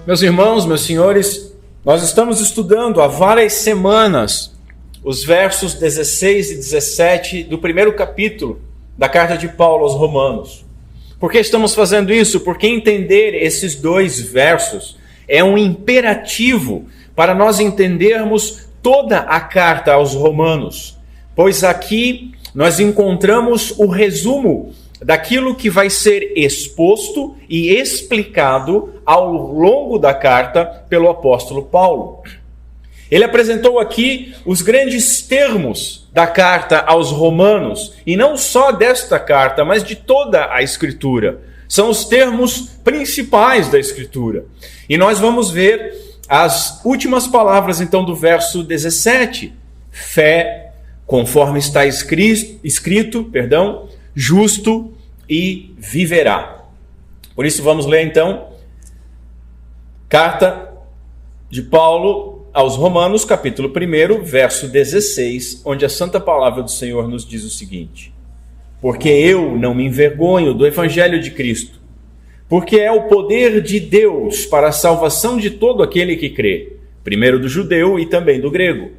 Meus irmãos, meus senhores, nós estamos estudando há várias semanas os versos 16 e 17 do primeiro capítulo da carta de Paulo aos Romanos. Por que estamos fazendo isso? Porque entender esses dois versos é um imperativo para nós entendermos toda a carta aos Romanos, pois aqui nós encontramos o resumo daquilo que vai ser exposto e explicado ao longo da carta pelo apóstolo Paulo. Ele apresentou aqui os grandes termos da carta aos Romanos, e não só desta carta, mas de toda a Escritura. São os termos principais da Escritura. E nós vamos ver as últimas palavras, então, do verso 17. Fé, conforme está escrito, justo e viverá. Por isso vamos ler, então, carta de Paulo aos Romanos, capítulo 1, verso 16, onde a santa palavra do Senhor nos diz o seguinte: porque eu não me envergonho do evangelho de Cristo, porque é o poder de Deus para a salvação de todo aquele que crê, primeiro do judeu e também do grego.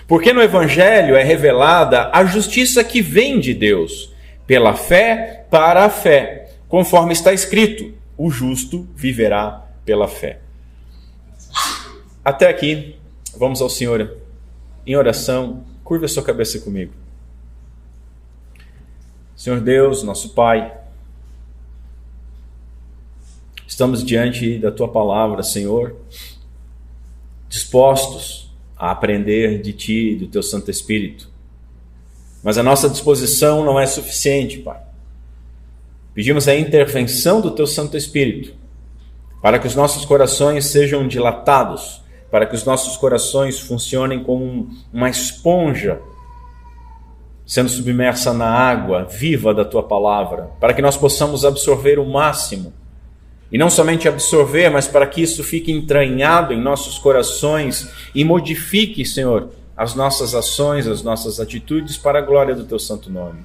Porque no evangelho é revelada a justiça que vem de Deus, pela fé para a fé, conforme está escrito: o justo viverá pela fé. Até aqui, vamos ao Senhor em oração. Curva a sua cabeça comigo. Senhor Deus, nosso Pai, estamos diante da Tua palavra, Senhor, dispostos a aprender de Ti e do Teu Santo Espírito. Mas a nossa disposição não é suficiente, Pai. Pedimos a intervenção do Teu Santo Espírito para que os nossos corações sejam dilatados, para que os nossos corações funcionem como uma esponja sendo submersa na água viva da Tua palavra, para que nós possamos absorver o máximo, e não somente absorver, mas para que isso fique entranhado em nossos corações e modifique, Senhor, as nossas ações, as nossas atitudes para a glória do Teu santo nome.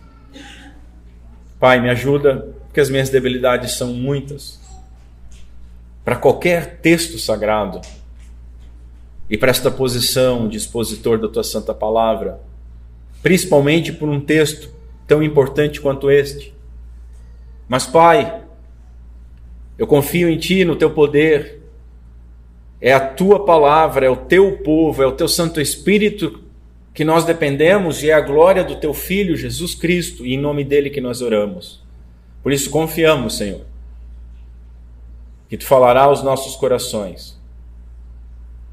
Pai, me ajuda, porque as minhas debilidades são muitas, para qualquer texto sagrado, e para esta posição de expositor da Tua santa palavra, principalmente por um texto tão importante quanto este. Mas, Pai, eu confio em Ti, no Teu poder. É a Tua palavra, é o Teu povo, é o Teu Santo Espírito que nós dependemos, e é a glória do Teu Filho, Jesus Cristo, e em nome dEle que nós oramos. Por isso confiamos, Senhor, que Tu falarás aos nossos corações.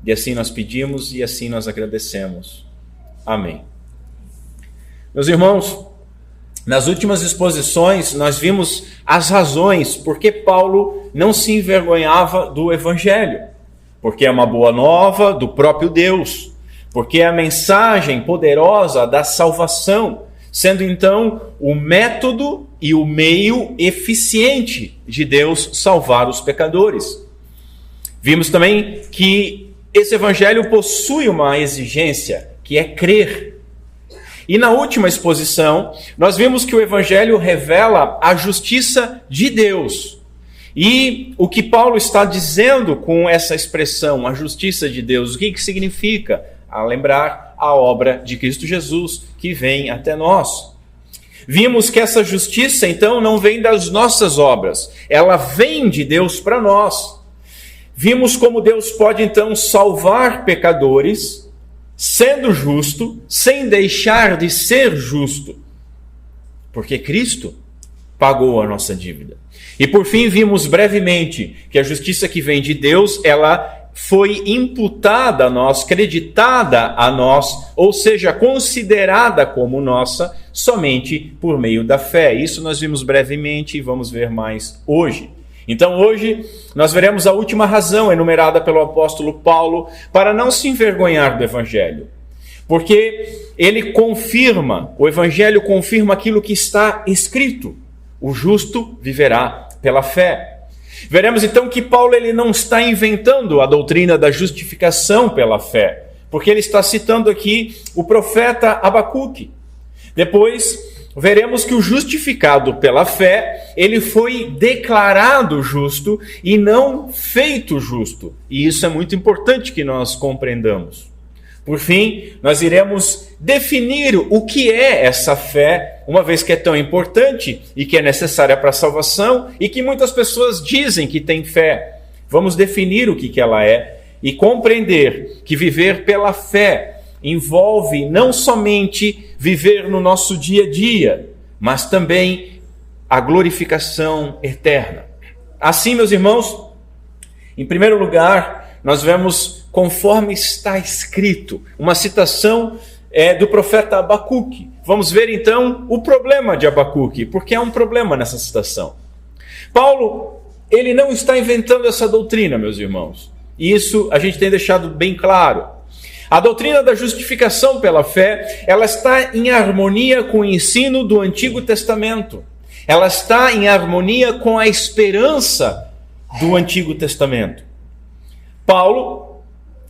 E assim nós pedimos e assim nós agradecemos. Amém. Meus irmãos, nas últimas exposições nós vimos as razões por que Paulo não se envergonhava do Evangelho. Porque é uma boa nova do próprio Deus. Porque é a mensagem poderosa da salvação, sendo então o método e o meio eficiente de Deus salvar os pecadores. Vimos também que esse evangelho possui uma exigência, que é crer. E na última exposição, nós vimos que o evangelho revela a justiça de Deus. E o que Paulo está dizendo com essa expressão, a justiça de Deus, o que significa? A lembrar a obra de Cristo Jesus, que vem até nós. Vimos que essa justiça, então, não vem das nossas obras, ela vem de Deus para nós. Vimos como Deus pode, então, salvar pecadores, sendo justo, sem deixar de ser justo, porque Cristo pagou a nossa dívida. E, por fim, vimos brevemente que a justiça que vem de Deus, ela foi imputada a nós, creditada a nós, ou seja, considerada como nossa, somente por meio da fé. Isso nós vimos brevemente e vamos ver mais hoje. Então hoje nós veremos a última razão enumerada pelo apóstolo Paulo para não se envergonhar do Evangelho. Porque ele confirma, o Evangelho confirma aquilo que está escrito: o justo viverá pela fé. Veremos então que Paulo ele não está inventando a doutrina da justificação pela fé, porque ele está citando aqui o profeta Abacuque. Depois, veremos que o justificado pela fé, ele foi declarado justo e não feito justo. E isso é muito importante que nós compreendamos. Por fim, nós iremos definir o que é essa fé, uma vez que é tão importante e que é necessária para a salvação e que muitas pessoas dizem que têm fé. Vamos definir o que ela é e compreender que viver pela fé envolve não somente viver no nosso dia a dia, mas também a glorificação eterna. Assim, meus irmãos, em primeiro lugar, nós vemos conforme está escrito, uma citação do profeta Abacuque. Vamos ver então o problema de Abacuque, porque há um problema nessa citação. Paulo, ele não está inventando essa doutrina, meus irmãos. E isso a gente tem deixado bem claro. A doutrina da justificação pela fé, ela está em harmonia com o ensino do Antigo Testamento. Ela está em harmonia com a esperança do Antigo Testamento. Paulo,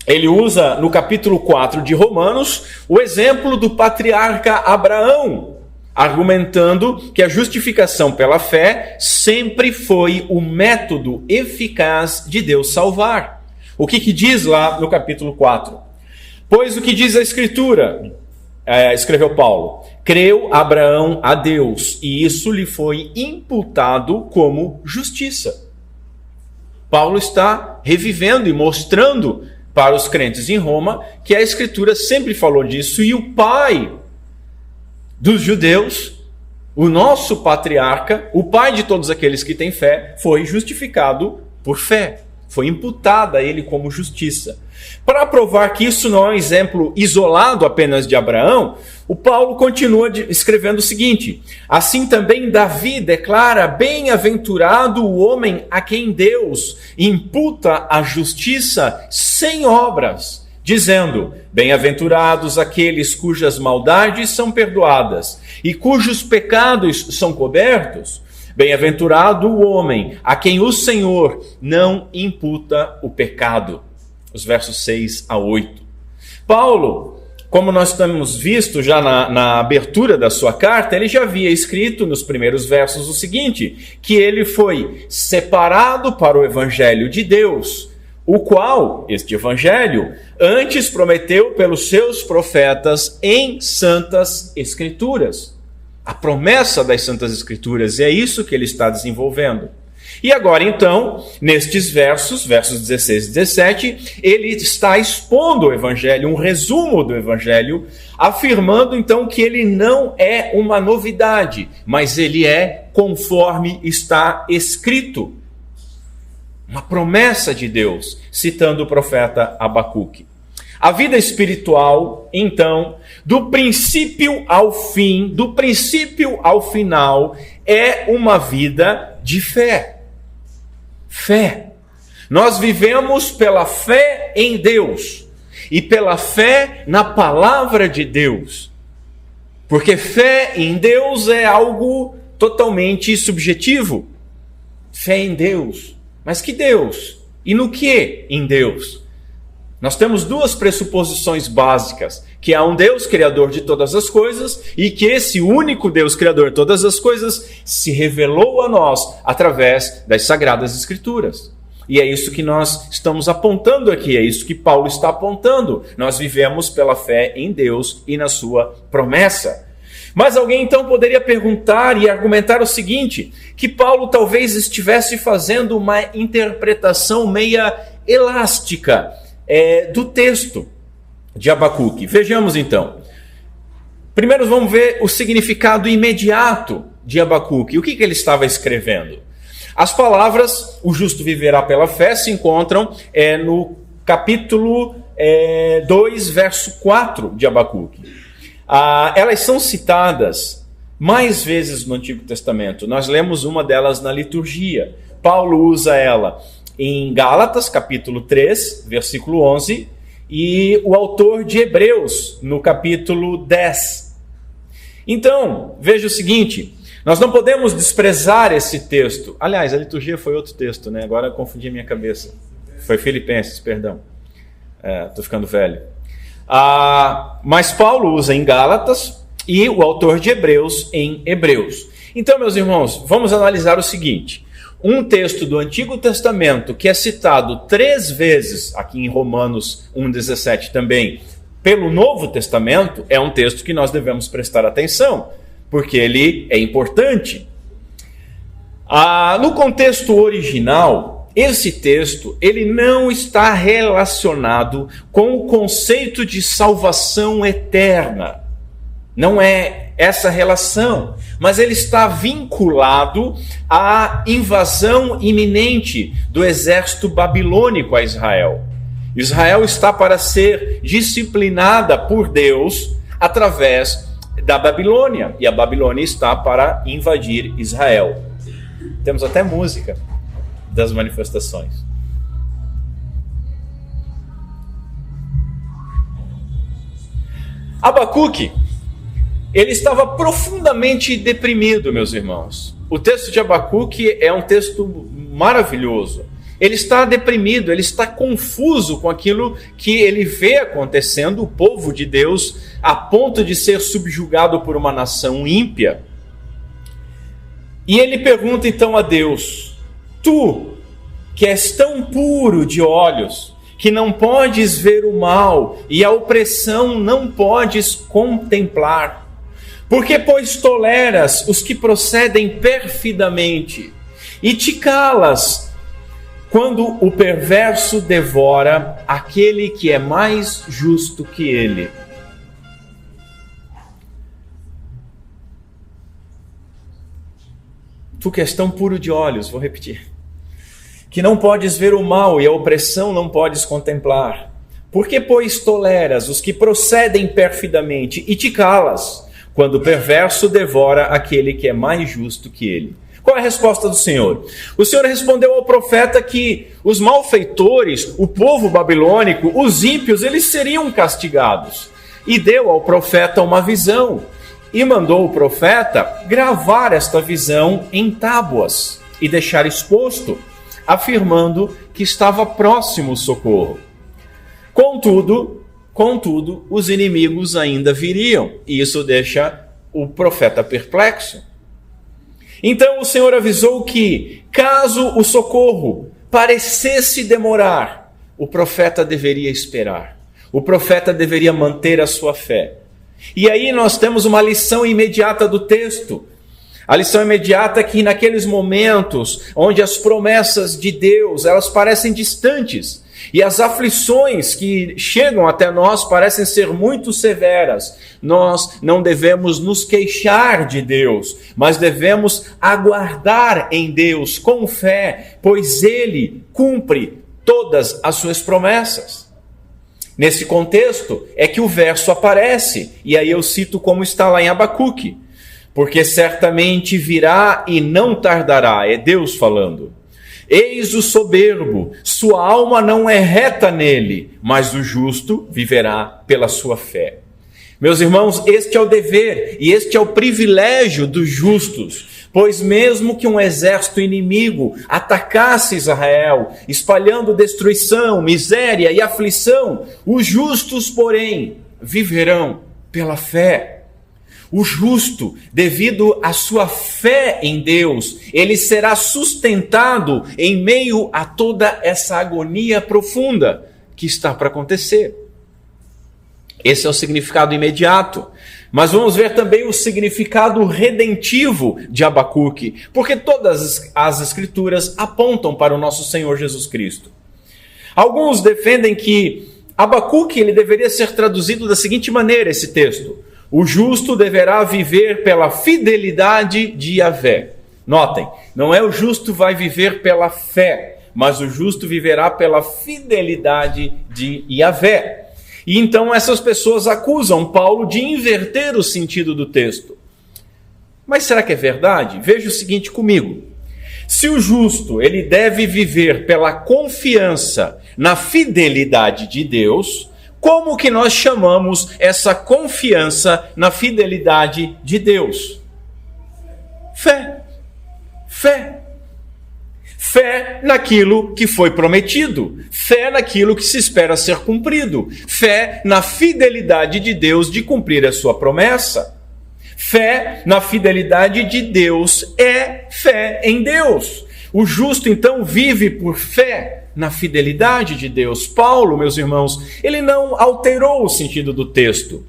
ele usa no capítulo 4 de Romanos o exemplo do patriarca Abraão, argumentando que a justificação pela fé sempre foi o método eficaz de Deus salvar. O que diz lá no capítulo 4? Pois o que diz a Escritura, escreveu Paulo, creu Abraão a Deus, e isso lhe foi imputado como justiça. Paulo está revivendo e mostrando para os crentes em Roma que a Escritura sempre falou disso, e o pai dos judeus, o nosso patriarca, o pai de todos aqueles que têm fé, foi justificado por fé. Foi imputada a ele como justiça. Para provar que isso não é um exemplo isolado apenas de Abraão, o Paulo continua escrevendo o seguinte: assim também Davi declara, bem-aventurado o homem a quem Deus imputa a justiça sem obras, dizendo, bem-aventurados aqueles cujas maldades são perdoadas e cujos pecados são cobertos. Bem-aventurado o homem a quem o Senhor não imputa o pecado. Os versos 6 a 8. Paulo, como nós temos visto já na abertura da sua carta, ele já havia escrito nos primeiros versos o seguinte, que ele foi separado para o evangelho de Deus, o qual, este evangelho, antes prometeu pelos seus profetas em santas escrituras. A promessa das Santas Escrituras, é isso que ele está desenvolvendo. E agora, então, nestes versos 16 e 17, ele está expondo o Evangelho, um resumo do Evangelho, afirmando, então, que ele não é uma novidade, mas ele é conforme está escrito. Uma promessa de Deus, citando o profeta Abacuque. A vida espiritual, então, do princípio ao fim, do princípio ao final, é uma vida de fé. Fé. Nós vivemos pela fé em Deus e pela fé na palavra de Deus. Porque fé em Deus é algo totalmente subjetivo. Fé em Deus. Mas que Deus? E no que em Deus? Nós temos duas pressuposições básicas, que há um Deus criador de todas as coisas e que esse único Deus criador de todas as coisas se revelou a nós através das Sagradas Escrituras. E é isso que nós estamos apontando aqui, é isso que Paulo está apontando. Nós vivemos pela fé em Deus e na sua promessa. Mas alguém então poderia perguntar e argumentar o seguinte, que Paulo talvez estivesse fazendo uma interpretação meia elástica do texto de Abacuque. Vejamos então. Primeiro vamos ver o significado imediato de Abacuque. O que ele estava escrevendo? As palavras, o justo viverá pela fé, se encontram no capítulo 2, verso 4 de Abacuque. Elas são citadas mais vezes no Antigo Testamento. Nós lemos uma delas na liturgia. Paulo usa ela em Gálatas, capítulo 3, versículo 11, e o autor de Hebreus, no capítulo 10. Então, veja o seguinte, nós não podemos desprezar esse texto. Aliás, a liturgia foi outro texto, né? Agora eu confundi a minha cabeça. Foi Filipenses, perdão. Estou ficando velho. Mas Paulo usa em Gálatas, e o autor de Hebreus em Hebreus. Então, meus irmãos, vamos analisar o seguinte: um texto do Antigo Testamento que é citado 3 vezes, aqui em Romanos 1,17 também, pelo Novo Testamento, é um texto que nós devemos prestar atenção, porque ele é importante. No contexto original, esse texto ele não está relacionado com o conceito de salvação eterna. Não é essa relação, mas ele está vinculado à invasão iminente do exército babilônico a Israel. Israel está para ser disciplinada por Deus através da Babilônia, e a Babilônia está para invadir Israel. Temos até música das manifestações. Abacuque, ele estava profundamente deprimido, meus irmãos. O texto de Abacuque é um texto maravilhoso. Ele está deprimido, ele está confuso com aquilo que ele vê acontecendo, o povo de Deus, a ponto de ser subjugado por uma nação ímpia. E ele pergunta então a Deus: tu, que és tão puro de olhos, que não podes ver o mal e a opressão não podes contemplar, por que, pois, toleras os que procedem perfidamente e te calas quando o perverso devora aquele que é mais justo que ele? Tu que és tão puro de olhos, vou repetir, que não podes ver o mal e a opressão não podes contemplar. Por que, pois, toleras os que procedem perfidamente e te calas quando o perverso devora aquele que é mais justo que ele? Qual é a resposta do Senhor? O Senhor respondeu ao profeta que os malfeitores, o povo babilônico, os ímpios, eles seriam castigados. E deu ao profeta uma visão. E mandou o profeta gravar esta visão em tábuas e deixar exposto, afirmando que estava próximo o socorro. Contudo, os inimigos ainda viriam, e isso deixa o profeta perplexo. Então o Senhor avisou que, caso o socorro parecesse demorar, o profeta deveria esperar. O profeta deveria manter a sua fé. E aí nós temos uma lição imediata do texto. A lição imediata é que naqueles momentos onde as promessas de Deus, elas parecem distantes, e as aflições que chegam até nós parecem ser muito severas, nós não devemos nos queixar de Deus, mas devemos aguardar em Deus com fé, pois Ele cumpre todas as suas promessas. Nesse contexto é que o verso aparece, e aí eu cito como está lá em Abacuque: porque certamente virá e não tardará, é Deus falando. Eis o soberbo, sua alma não é reta nele, mas o justo viverá pela sua fé. Meus irmãos, este é o dever e este é o privilégio dos justos, pois mesmo que um exército inimigo atacasse Israel, espalhando destruição, miséria e aflição, os justos, porém, viverão pela fé. O justo, devido à sua fé em Deus, ele será sustentado em meio a toda essa agonia profunda que está para acontecer. Esse é o significado imediato. Mas vamos ver também o significado redentivo de Abacuque, porque todas as escrituras apontam para o nosso Senhor Jesus Cristo. Alguns defendem que Abacuque ele deveria ser traduzido da seguinte maneira, esse texto: o justo deverá viver pela fidelidade de Yahvé. Notem, não é o justo vai viver pela fé, mas o justo viverá pela fidelidade de Yahvé. E então essas pessoas acusam Paulo de inverter o sentido do texto. Mas será que é verdade? Veja o seguinte comigo. Se o justo ele deve viver pela confiança na fidelidade de Deus, como que nós chamamos essa confiança na fidelidade de Deus? Fé. Fé. Fé naquilo que foi prometido. Fé naquilo que se espera ser cumprido. Fé na fidelidade de Deus de cumprir a sua promessa. Fé na fidelidade de Deus é fé em Deus. O justo, então, vive por fé na fidelidade de Deus. Paulo, meus irmãos, ele não alterou o sentido do texto.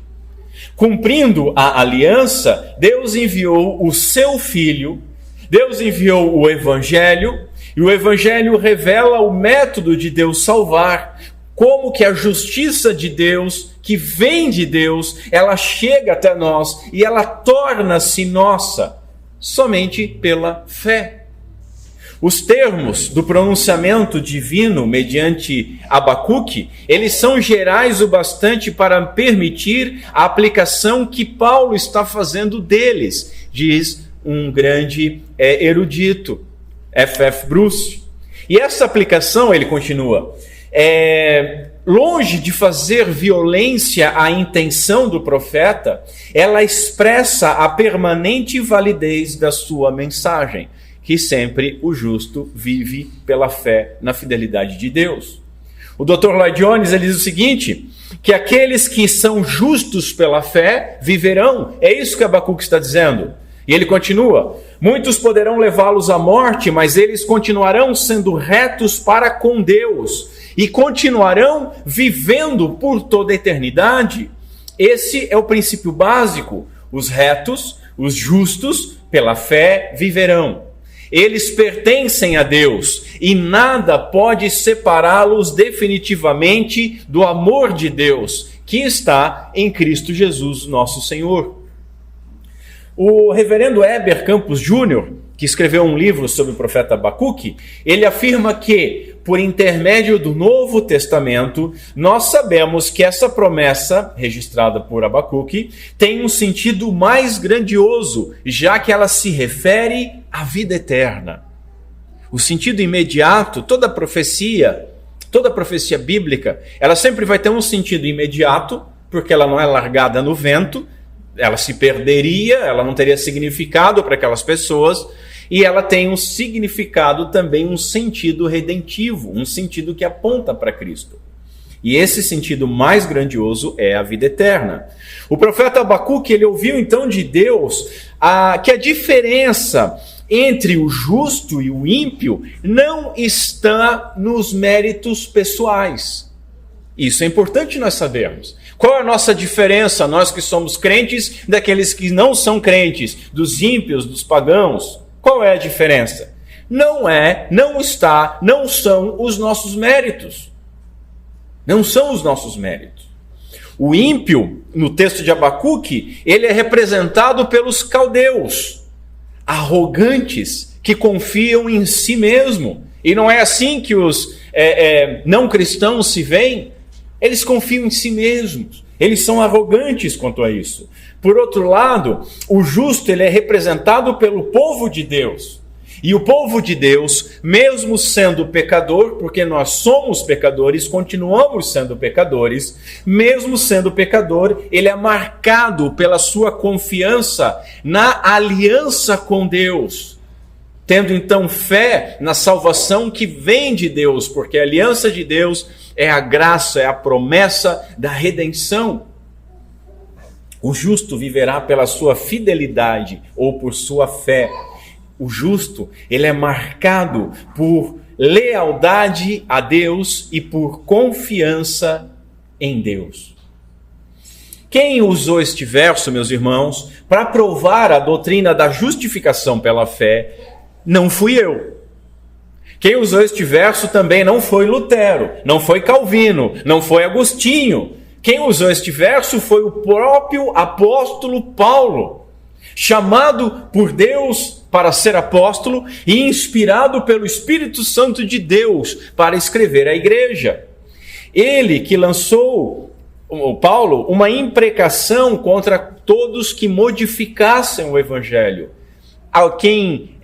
Cumprindo a aliança, Deus enviou o seu Filho, Deus enviou o Evangelho, e o Evangelho revela o método de Deus salvar, como que a justiça de Deus, que vem de Deus, ela chega até nós e ela torna-se nossa, somente pela fé. Os termos do pronunciamento divino mediante Abacuque, eles são gerais o bastante para permitir a aplicação que Paulo está fazendo deles, diz um grande erudito, F.F. Bruce. E essa aplicação, ele continua, longe de fazer violência à intenção do profeta, ela expressa a permanente validez da sua mensagem, que sempre o justo vive pela fé na fidelidade de Deus. O Dr. Lloyd Jones, ele diz o seguinte, que aqueles que são justos pela fé viverão. É isso que Abacuque está dizendo. E ele continua, muitos poderão levá-los à morte, mas eles continuarão sendo retos para com Deus e continuarão vivendo por toda a eternidade. Esse é o princípio básico. Os retos, os justos, pela fé viverão. Eles pertencem a Deus e nada pode separá-los definitivamente do amor de Deus, que está em Cristo Jesus, nosso Senhor. O reverendo Heber Campos Jr., que escreveu um livro sobre o profeta Abacuque, ele afirma que, por intermédio do Novo Testamento, nós sabemos que essa promessa, registrada por Abacuque, tem um sentido mais grandioso, já que ela se refere à vida eterna. O sentido imediato, toda profecia bíblica, ela sempre vai ter um sentido imediato, porque ela não é largada no vento, ela se perderia, ela não teria significado para aquelas pessoas, e ela tem um significado também, um sentido redentivo, um sentido que aponta para Cristo. E esse sentido mais grandioso é a vida eterna. O profeta Abacuque, ele ouviu então de Deus que a diferença entre o justo e o ímpio não está nos méritos pessoais. Isso é importante nós sabermos. Qual é a nossa diferença, nós que somos crentes, daqueles que não são crentes, dos ímpios, dos pagãos? Qual é a diferença? Não são os nossos méritos. Não são os nossos méritos. O ímpio, no texto de Abacuque, ele é representado pelos caldeus, arrogantes, que confiam em si mesmo. E não é assim que os não cristãos se veem. Eles confiam em si mesmos. Eles são arrogantes quanto a isso. Por outro lado, o justo, ele é representado pelo povo de Deus. E o povo de Deus, mesmo sendo pecador, porque nós somos pecadores, continuamos sendo pecadores, mesmo sendo pecador, ele é marcado pela sua confiança na aliança com Deus. Tendo então fé na salvação que vem de Deus, porque a aliança de Deus é a graça, é a promessa da redenção. O justo viverá pela sua fidelidade ou por sua fé. O justo, ele é marcado por lealdade a Deus e por confiança em Deus. Quem usou este verso, meus irmãos, para provar a doutrina da justificação pela fé, não fui eu. Quem usou este verso também não foi Lutero, não foi Calvino, não foi Agostinho. Quem usou este verso foi o próprio apóstolo Paulo, chamado por Deus para ser apóstolo e inspirado pelo Espírito Santo de Deus para escrever à igreja. Ele que lançou, Paulo, uma imprecação contra todos que modificassem o evangelho. A quem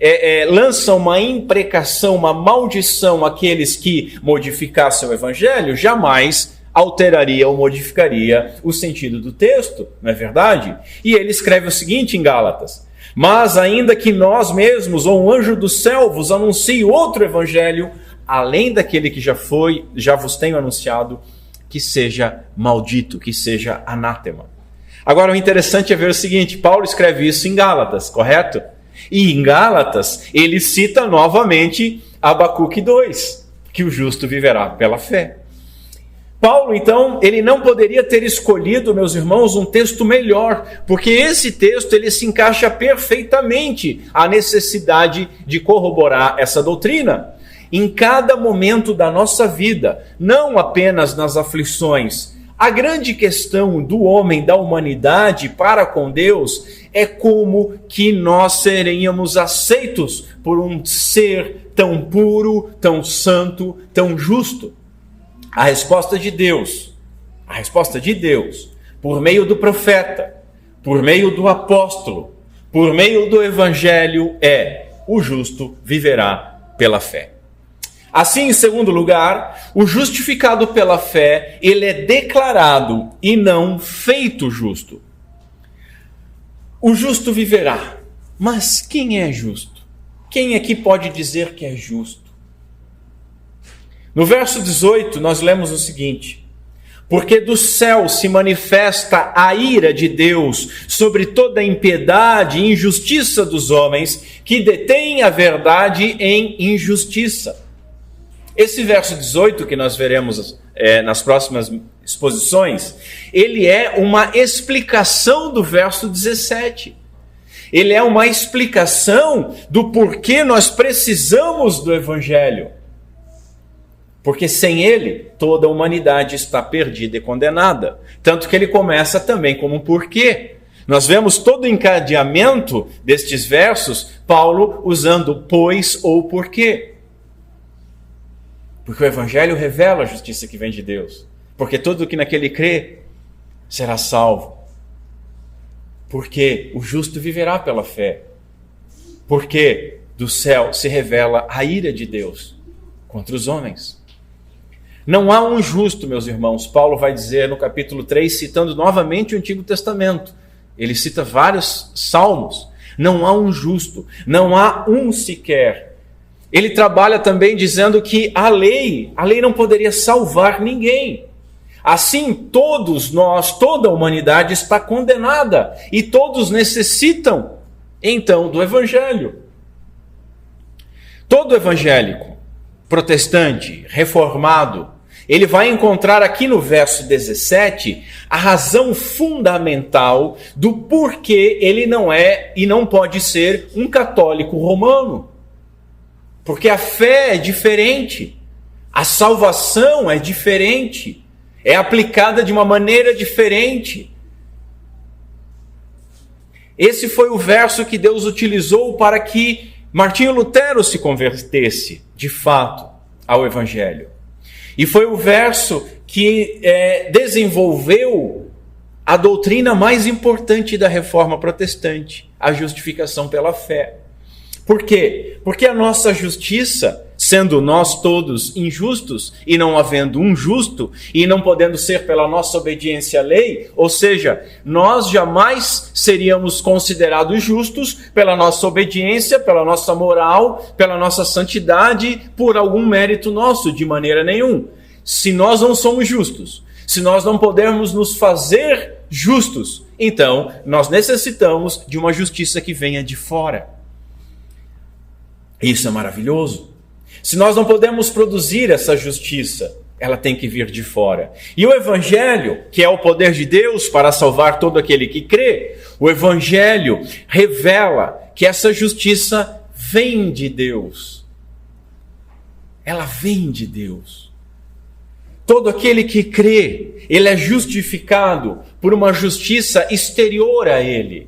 lança uma imprecação, uma maldição àqueles que modificassem o evangelho, jamais alteraria ou modificaria o sentido do texto, não é verdade? E ele escreve o seguinte em Gálatas: mas ainda que nós mesmos ou um anjo do céu vos anuncie outro evangelho, além daquele que já vos tenho anunciado, que seja maldito, que seja anátema. Agora, o interessante é ver o seguinte: Paulo escreve isso em Gálatas, correto? E em Gálatas, ele cita novamente Abacuque 2, que o justo viverá pela fé. Paulo, então, ele não poderia ter escolhido, meus irmãos, um texto melhor, porque esse texto ele se encaixa perfeitamente à necessidade de corroborar essa doutrina. Em cada momento da nossa vida, não apenas nas aflições, a grande questão do homem, da humanidade para com Deus é como que nós seríamos aceitos por um ser tão puro, tão santo, tão justo. A resposta de Deus, por meio do profeta, por meio do apóstolo, por meio do evangelho é: o justo viverá pela fé. Assim, em segundo lugar, o justificado pela fé, ele é declarado e não feito justo. O justo viverá. Mas quem é justo? Quem aqui pode dizer que é justo? No verso 18, nós lemos o seguinte: porque do céu se manifesta a ira de Deus sobre toda a impiedade e injustiça dos homens que detêm a verdade em injustiça. Esse verso 18, que nós veremos nas próximas exposições, ele é uma explicação do verso 17. Ele é uma explicação do porquê nós precisamos do Evangelho. Porque sem ele, toda a humanidade está perdida e condenada. Tanto que ele começa também como um porquê. Nós vemos todo o encadeamento destes versos, Paulo usando pois ou porquê. Porque o Evangelho revela a justiça que vem de Deus. Porque todo que naquele crê será salvo. Porque o justo viverá pela fé. Porque do céu se revela a ira de Deus contra os homens. Não há um justo, meus irmãos. Paulo vai dizer no capítulo 3, citando novamente o Antigo Testamento. Ele cita vários salmos. Não há um justo, não há um sequer. Ele trabalha também dizendo que a lei não poderia salvar ninguém. Assim, todos nós, toda a humanidade está condenada e todos necessitam, então, do Evangelho. Todo evangélico, protestante, reformado, ele vai encontrar aqui no verso 17 a razão fundamental do porquê ele não é e não pode ser um católico romano. Porque a fé é diferente, a salvação é diferente, é aplicada de uma maneira diferente. Esse foi o verso que Deus utilizou para que Martinho Lutero se convertesse, de fato, ao Evangelho. E foi o verso que desenvolveu a doutrina mais importante da Reforma Protestante, a justificação pela fé. Por quê? Porque a nossa justiça, sendo nós todos injustos, e não havendo um justo, e não podendo ser pela nossa obediência à lei, ou seja, nós jamais seríamos considerados justos pela nossa obediência, pela nossa moral, pela nossa santidade, por algum mérito nosso, de maneira nenhuma. Se nós não somos justos, se nós não pudermos nos fazer justos, então nós necessitamos de uma justiça que venha de fora. Isso é maravilhoso. Se nós não podemos produzir essa justiça, ela tem que vir de fora. E o Evangelho, que é o poder de Deus para salvar todo aquele que crê, o Evangelho revela que essa justiça vem de Deus. Ela vem de Deus. Todo aquele que crê, ele é justificado por uma justiça exterior a ele.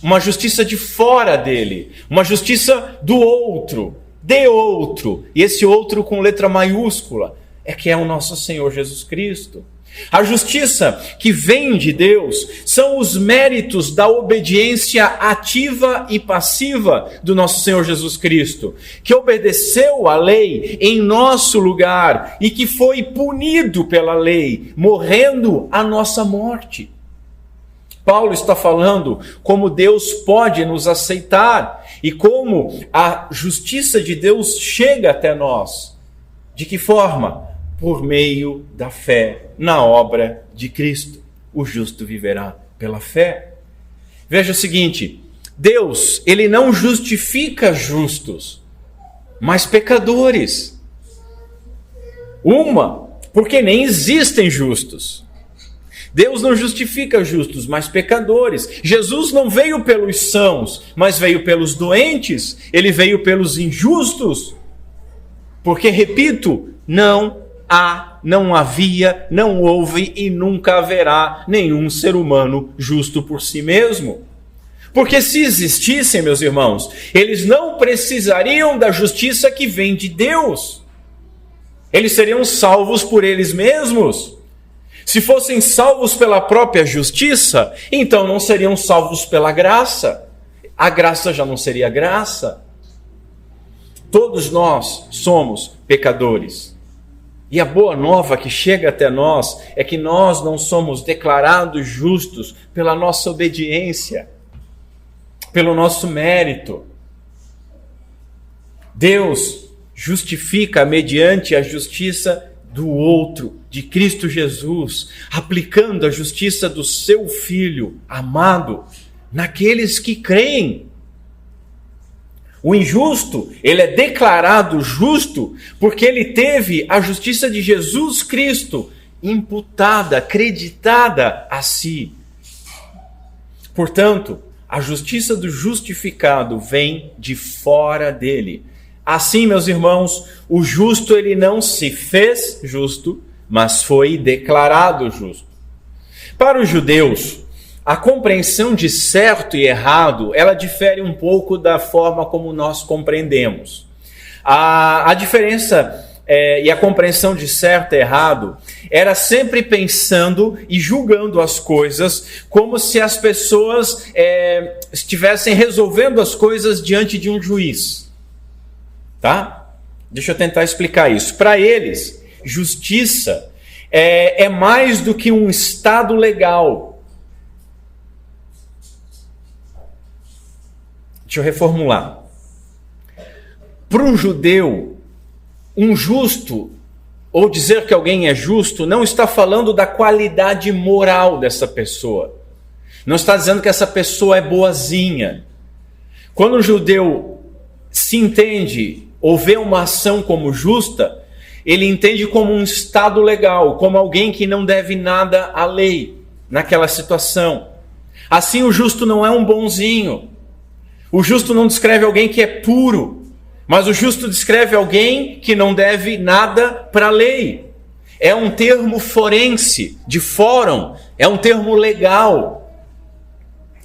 Uma justiça de fora dele, uma justiça do outro, de outro, e esse outro com letra maiúscula, é que é o nosso Senhor Jesus Cristo. A justiça que vem de Deus são os méritos da obediência ativa e passiva do nosso Senhor Jesus Cristo, que obedeceu à lei em nosso lugar e que foi punido pela lei, morrendo a nossa morte. Paulo está falando como Deus pode nos aceitar e como a justiça de Deus chega até nós. De que forma? Por meio da fé na obra de Cristo. O justo viverá pela fé. Veja o seguinte, Deus, ele não justifica justos, mas pecadores. Porque nem existem justos. Deus não justifica justos, mas pecadores. Jesus não veio pelos sãos, mas veio pelos doentes. Ele veio pelos injustos. Porque, repito, não havia, não houve e nunca haverá nenhum ser humano justo por si mesmo. Porque se existissem, meus irmãos, eles não precisariam da justiça que vem de Deus. Eles seriam salvos por eles mesmos. Se fossem salvos pela própria justiça, então não seriam salvos pela graça. A graça já não seria graça. Todos nós somos pecadores. E a boa nova que chega até nós é que nós não somos declarados justos pela nossa obediência, pelo nosso mérito. Deus justifica mediante a justiça do outro, de Cristo Jesus, aplicando a justiça do seu Filho amado naqueles que creem. O injusto, ele é declarado justo porque ele teve a justiça de Jesus Cristo imputada, acreditada a si. Portanto, a justiça do justificado vem de fora dele. Assim, meus irmãos, o justo ele não se fez justo, mas foi declarado justo. Para os judeus, a compreensão de certo e errado, ela difere um pouco da forma como nós compreendemos. A diferença e a compreensão de certo e errado era sempre pensando e julgando as coisas como se as pessoas estivessem resolvendo as coisas diante de um juiz. Tá? Deixa eu tentar explicar isso. Para eles, justiça é mais do que um estado legal. Deixa eu reformular. Para um judeu, um justo, ou dizer que alguém é justo, não está falando da qualidade moral dessa pessoa. Não está dizendo que essa pessoa é boazinha. Quando um judeu se entende ou vê uma ação como justa, ele entende como um estado legal, como alguém que não deve nada à lei naquela situação. Assim, o justo não é um bonzinho. O justo não descreve alguém que é puro, mas o justo descreve alguém que não deve nada para a lei. É um termo forense, de fórum, é um termo legal.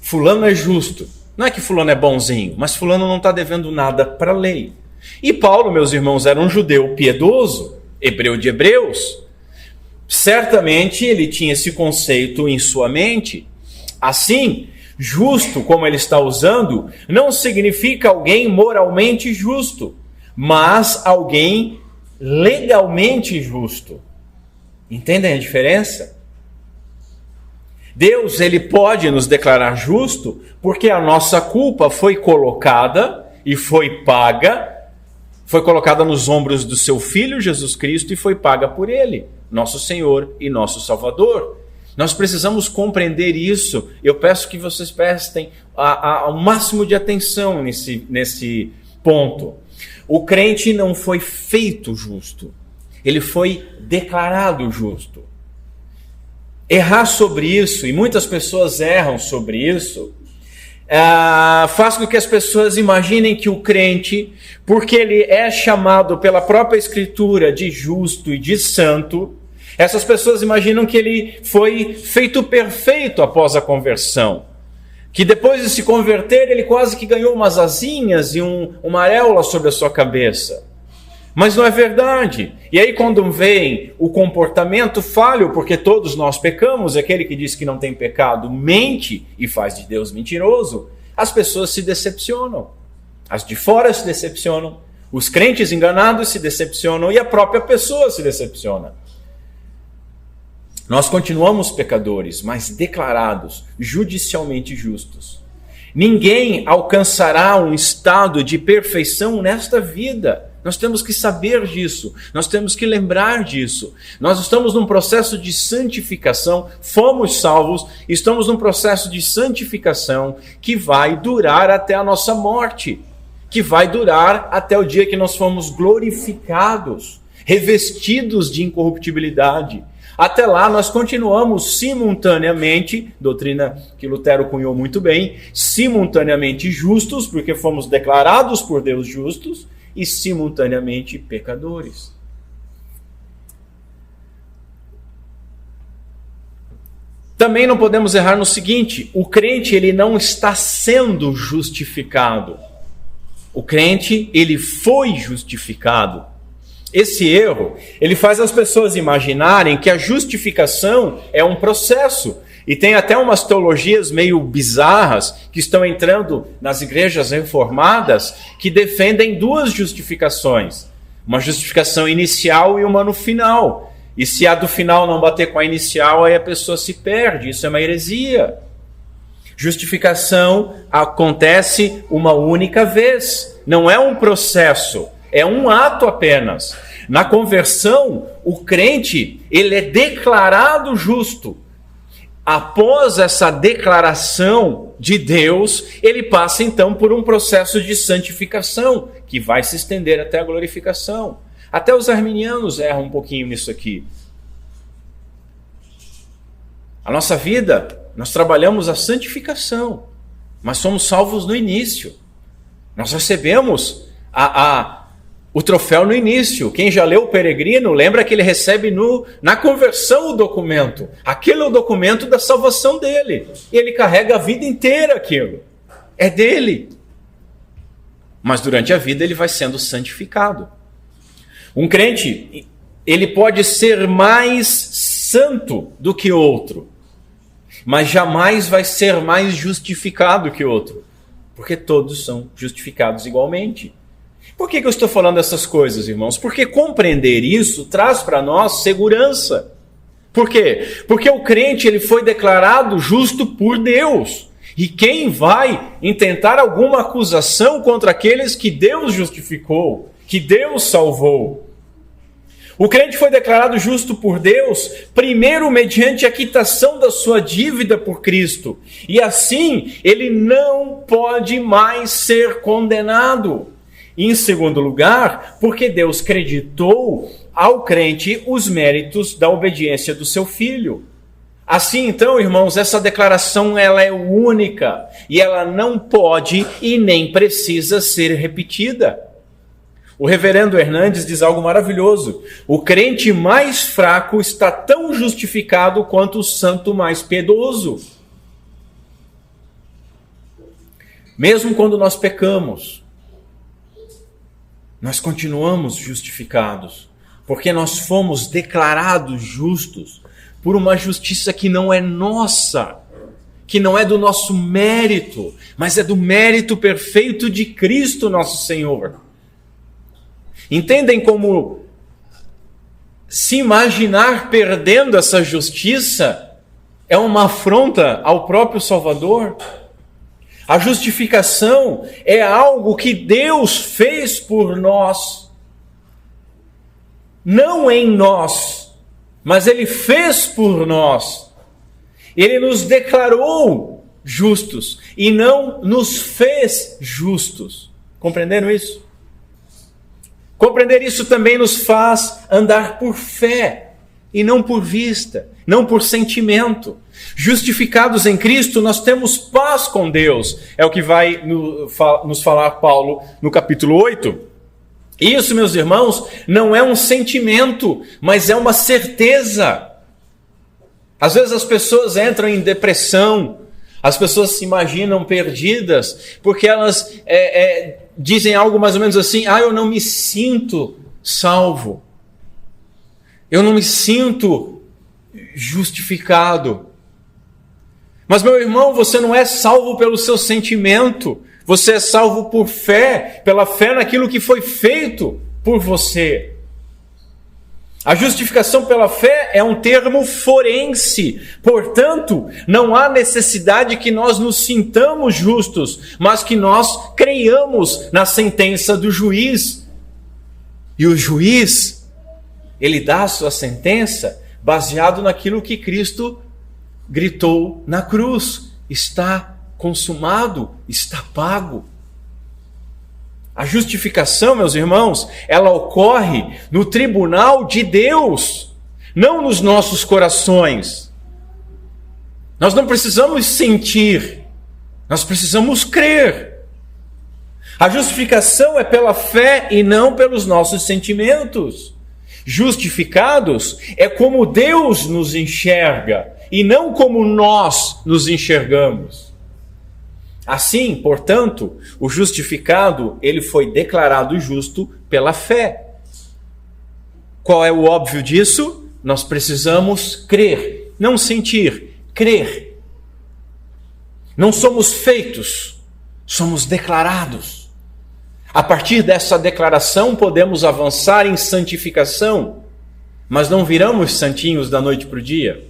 Fulano é justo. Não é que fulano é bonzinho, mas fulano não está devendo nada para a lei. E Paulo, meus irmãos, era um judeu piedoso, hebreu de hebreus. Certamente ele tinha esse conceito em sua mente. Assim, justo, como ele está usando, não significa alguém moralmente justo, mas alguém legalmente justo. Entendem a diferença? Deus, ele pode nos declarar justo porque a nossa culpa foi colocada e foi paga, foi colocada nos ombros do seu Filho Jesus Cristo e foi paga por ele, nosso Senhor e nosso Salvador. Nós precisamos compreender isso. Eu peço que vocês prestem o máximo de atenção nesse ponto. O crente não foi feito justo, ele foi declarado justo. Errar sobre isso, e muitas pessoas erram sobre isso, faz com que as pessoas imaginem que o crente, porque ele é chamado pela própria Escritura de justo e de santo, essas pessoas imaginam que ele foi feito perfeito após a conversão. Que depois de se converter, ele quase que ganhou umas asinhas e uma auréola sobre a sua cabeça. Mas não é verdade. E aí quando vem o comportamento falho, porque todos nós pecamos, aquele que diz que não tem pecado mente e faz de Deus mentiroso, as pessoas se decepcionam. As de fora se decepcionam, os crentes enganados se decepcionam e a própria pessoa se decepciona. Nós continuamos pecadores, mas declarados judicialmente justos. Ninguém alcançará um estado de perfeição nesta vida. Nós temos que saber disso, nós temos que lembrar disso. Nós estamos num processo de santificação, fomos salvos, estamos num processo de santificação que vai durar até a nossa morte, que vai durar até o dia que nós fomos glorificados, revestidos de incorruptibilidade. Até lá nós continuamos simultaneamente, doutrina que Lutero cunhou muito bem, simultaneamente justos, porque fomos declarados por Deus justos, e simultaneamente pecadores. Também não podemos errar no seguinte: o crente ele não está sendo justificado. O crente ele foi justificado. Esse erro, ele faz as pessoas imaginarem que a justificação é um processo. E tem até umas teologias meio bizarras que estão entrando nas igrejas reformadas que defendem duas justificações. Uma justificação inicial e uma no final. E se a do final não bater com a inicial, aí a pessoa se perde. Isso é uma heresia. Justificação acontece uma única vez. Não é um processo. É um ato apenas. Na conversão, o crente, ele é declarado justo. Após essa declaração de Deus, ele passa então por um processo de santificação, que vai se estender até a glorificação. Até os arminianos erram um pouquinho nisso aqui. A nossa vida, nós trabalhamos a santificação, mas somos salvos no início. Nós recebemos o troféu no início. Quem já leu o Peregrino, lembra que ele recebe na conversão o documento. Aquele é o documento da salvação dele. E ele carrega a vida inteira aquilo. É dele. Mas durante a vida ele vai sendo santificado. Um crente, ele pode ser mais santo do que outro, mas jamais vai ser mais justificado que outro, porque todos são justificados igualmente. Por que eu estou falando essas coisas, irmãos? Porque compreender isso traz para nós segurança. Por quê? Porque o crente ele foi declarado justo por Deus. E quem vai intentar alguma acusação contra aqueles que Deus justificou, que Deus salvou? O crente foi declarado justo por Deus, primeiro mediante a quitação da sua dívida por Cristo. E assim, ele não pode mais ser condenado. Em segundo lugar, porque Deus creditou ao crente os méritos da obediência do seu Filho. Assim, então, irmãos, essa declaração ela é única e ela não pode e nem precisa ser repetida. O reverendo Hernandes diz algo maravilhoso. O crente mais fraco está tão justificado quanto o santo mais piedoso. Mesmo quando nós pecamos, nós continuamos justificados, porque nós fomos declarados justos por uma justiça que não é nossa, que não é do nosso mérito, mas é do mérito perfeito de Cristo nosso Senhor. Entendem como se imaginar perdendo essa justiça é uma afronta ao próprio Salvador? A justificação é algo que Deus fez por nós. Não em nós, mas Ele fez por nós. Ele nos declarou justos e não nos fez justos. Compreenderam isso? Compreender isso também nos faz andar por fé e não por vista, não por sentimento. Justificados em Cristo, nós temos paz com Deus. É o que vai nos falar Paulo no capítulo 8. Isso, meus irmãos, não é um sentimento, mas é uma certeza. Às vezes as pessoas entram em depressão, as pessoas se imaginam perdidas, porque elas dizem algo mais ou menos assim: eu não me sinto salvo, eu não me sinto justificado. Mas, meu irmão, você não é salvo pelo seu sentimento, você é salvo por fé, pela fé naquilo que foi feito por você. A justificação pela fé é um termo forense, portanto, não há necessidade que nós nos sintamos justos, mas que nós creiamos na sentença do juiz. E o juiz, ele dá a sua sentença baseado naquilo que Cristo gritou na cruz: está consumado, está pago. A justificação, meus irmãos, ela ocorre no tribunal de Deus, não nos nossos corações. Nós não precisamos sentir, nós precisamos crer. A justificação é pela fé e não pelos nossos sentimentos. Justificados é como Deus nos enxerga e não como nós nos enxergamos. Assim, portanto, o justificado, ele foi declarado justo pela fé. Qual é o óbvio disso? Nós precisamos crer, não sentir, crer. Não somos feitos, somos declarados. A partir dessa declaração, podemos avançar em santificação, mas não viramos santinhos da noite para o dia.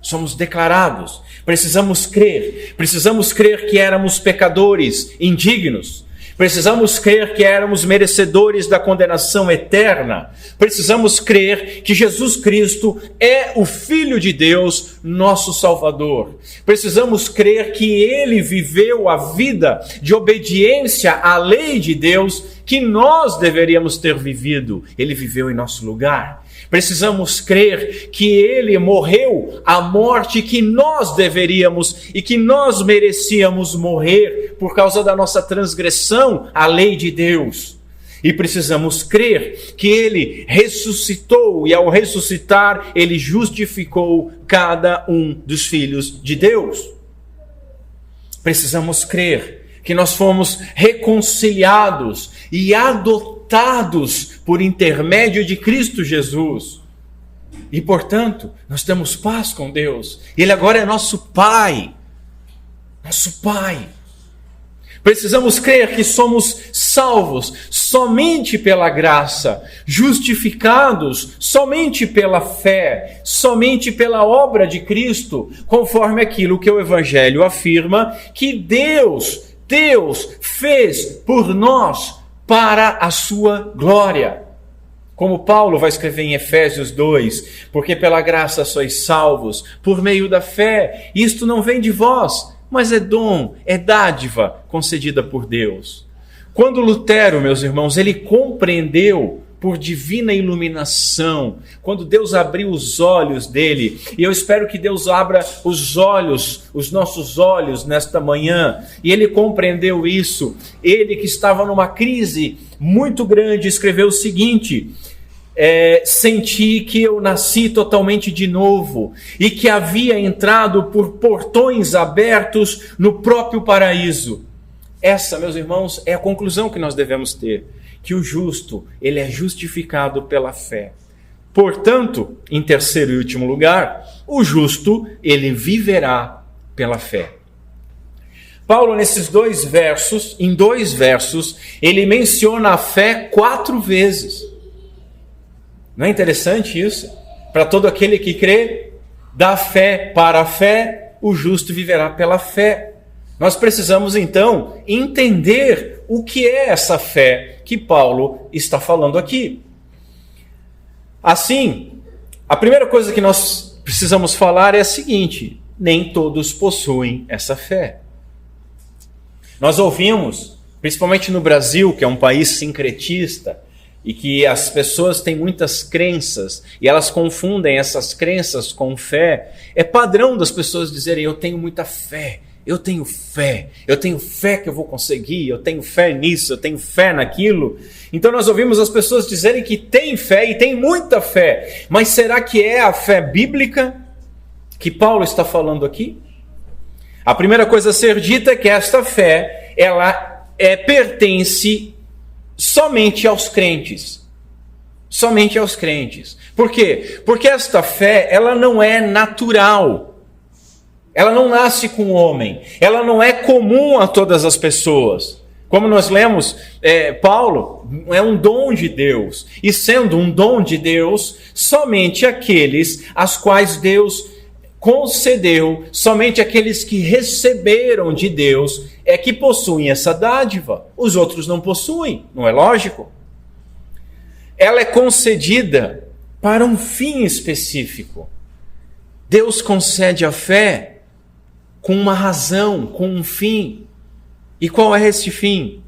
Somos declarados. Precisamos crer que éramos pecadores, indignos. Precisamos crer que éramos merecedores da condenação eterna. Precisamos crer que Jesus Cristo é o Filho de Deus, nosso Salvador. Precisamos crer que Ele viveu a vida de obediência à lei de Deus que nós deveríamos ter vivido. Ele viveu em nosso lugar. Precisamos crer que Ele morreu a morte que nós deveríamos e que nós merecíamos morrer por causa da nossa transgressão à lei de Deus. E precisamos crer que Ele ressuscitou e ao ressuscitar Ele justificou cada um dos filhos de Deus. Precisamos crer que nós fomos reconciliados e adotados por intermédio de Cristo Jesus. E, portanto, nós temos paz com Deus. Ele agora é nosso Pai. Nosso Pai. Precisamos crer que somos salvos somente pela graça, justificados somente pela fé, somente pela obra de Cristo, conforme aquilo que o Evangelho afirma que Deus fez por nós para a sua glória. Como Paulo vai escrever em Efésios 2, porque pela graça sois salvos, por meio da fé. Isto não vem de vós, mas é dom, é dádiva concedida por Deus. Quando Lutero, meus irmãos, ele compreendeu por divina iluminação, quando Deus abriu os olhos dele, e eu espero que Deus abra os olhos, os nossos olhos nesta manhã, e ele compreendeu isso. Ele que estava numa crise muito grande, escreveu o seguinte: senti que eu nasci totalmente de novo, e que havia entrado por portões abertos no próprio paraíso. Essa, meus irmãos, é a conclusão que nós devemos ter. Que o justo, ele é justificado pela fé. Portanto, em terceiro e último lugar, o justo, ele viverá pela fé. Paulo, nesses em dois versos, ele menciona a fé 4 vezes. Não é interessante isso? Para todo aquele que crê, da fé para a fé, o justo viverá pela fé. Nós precisamos, então, entender o que é essa fé que Paulo está falando aqui. Assim, a primeira coisa que nós precisamos falar é a seguinte: nem todos possuem essa fé. Nós ouvimos, principalmente no Brasil, que é um país sincretista, e que as pessoas têm muitas crenças, e elas confundem essas crenças com fé. É padrão das pessoas dizerem: eu tenho muita fé. Eu tenho fé que eu vou conseguir, eu tenho fé nisso, eu tenho fé naquilo. Então nós ouvimos as pessoas dizerem que têm fé e têm muita fé, mas será que é a fé bíblica que Paulo está falando aqui? A primeira coisa a ser dita é que esta fé, ela pertence somente aos crentes. Somente aos crentes. Por quê? Porque esta fé, ela não é natural. Ela não nasce com o homem, ela não é comum a todas as pessoas. Como nós lemos, Paulo é um dom de Deus, e sendo um dom de Deus, somente aqueles aos quais Deus concedeu, somente aqueles que receberam de Deus é que possuem essa dádiva. Os outros não possuem, não é lógico? ela é concedida para um fim específico. Deus concede a fé com uma razão, com um fim. E qual é esse fim?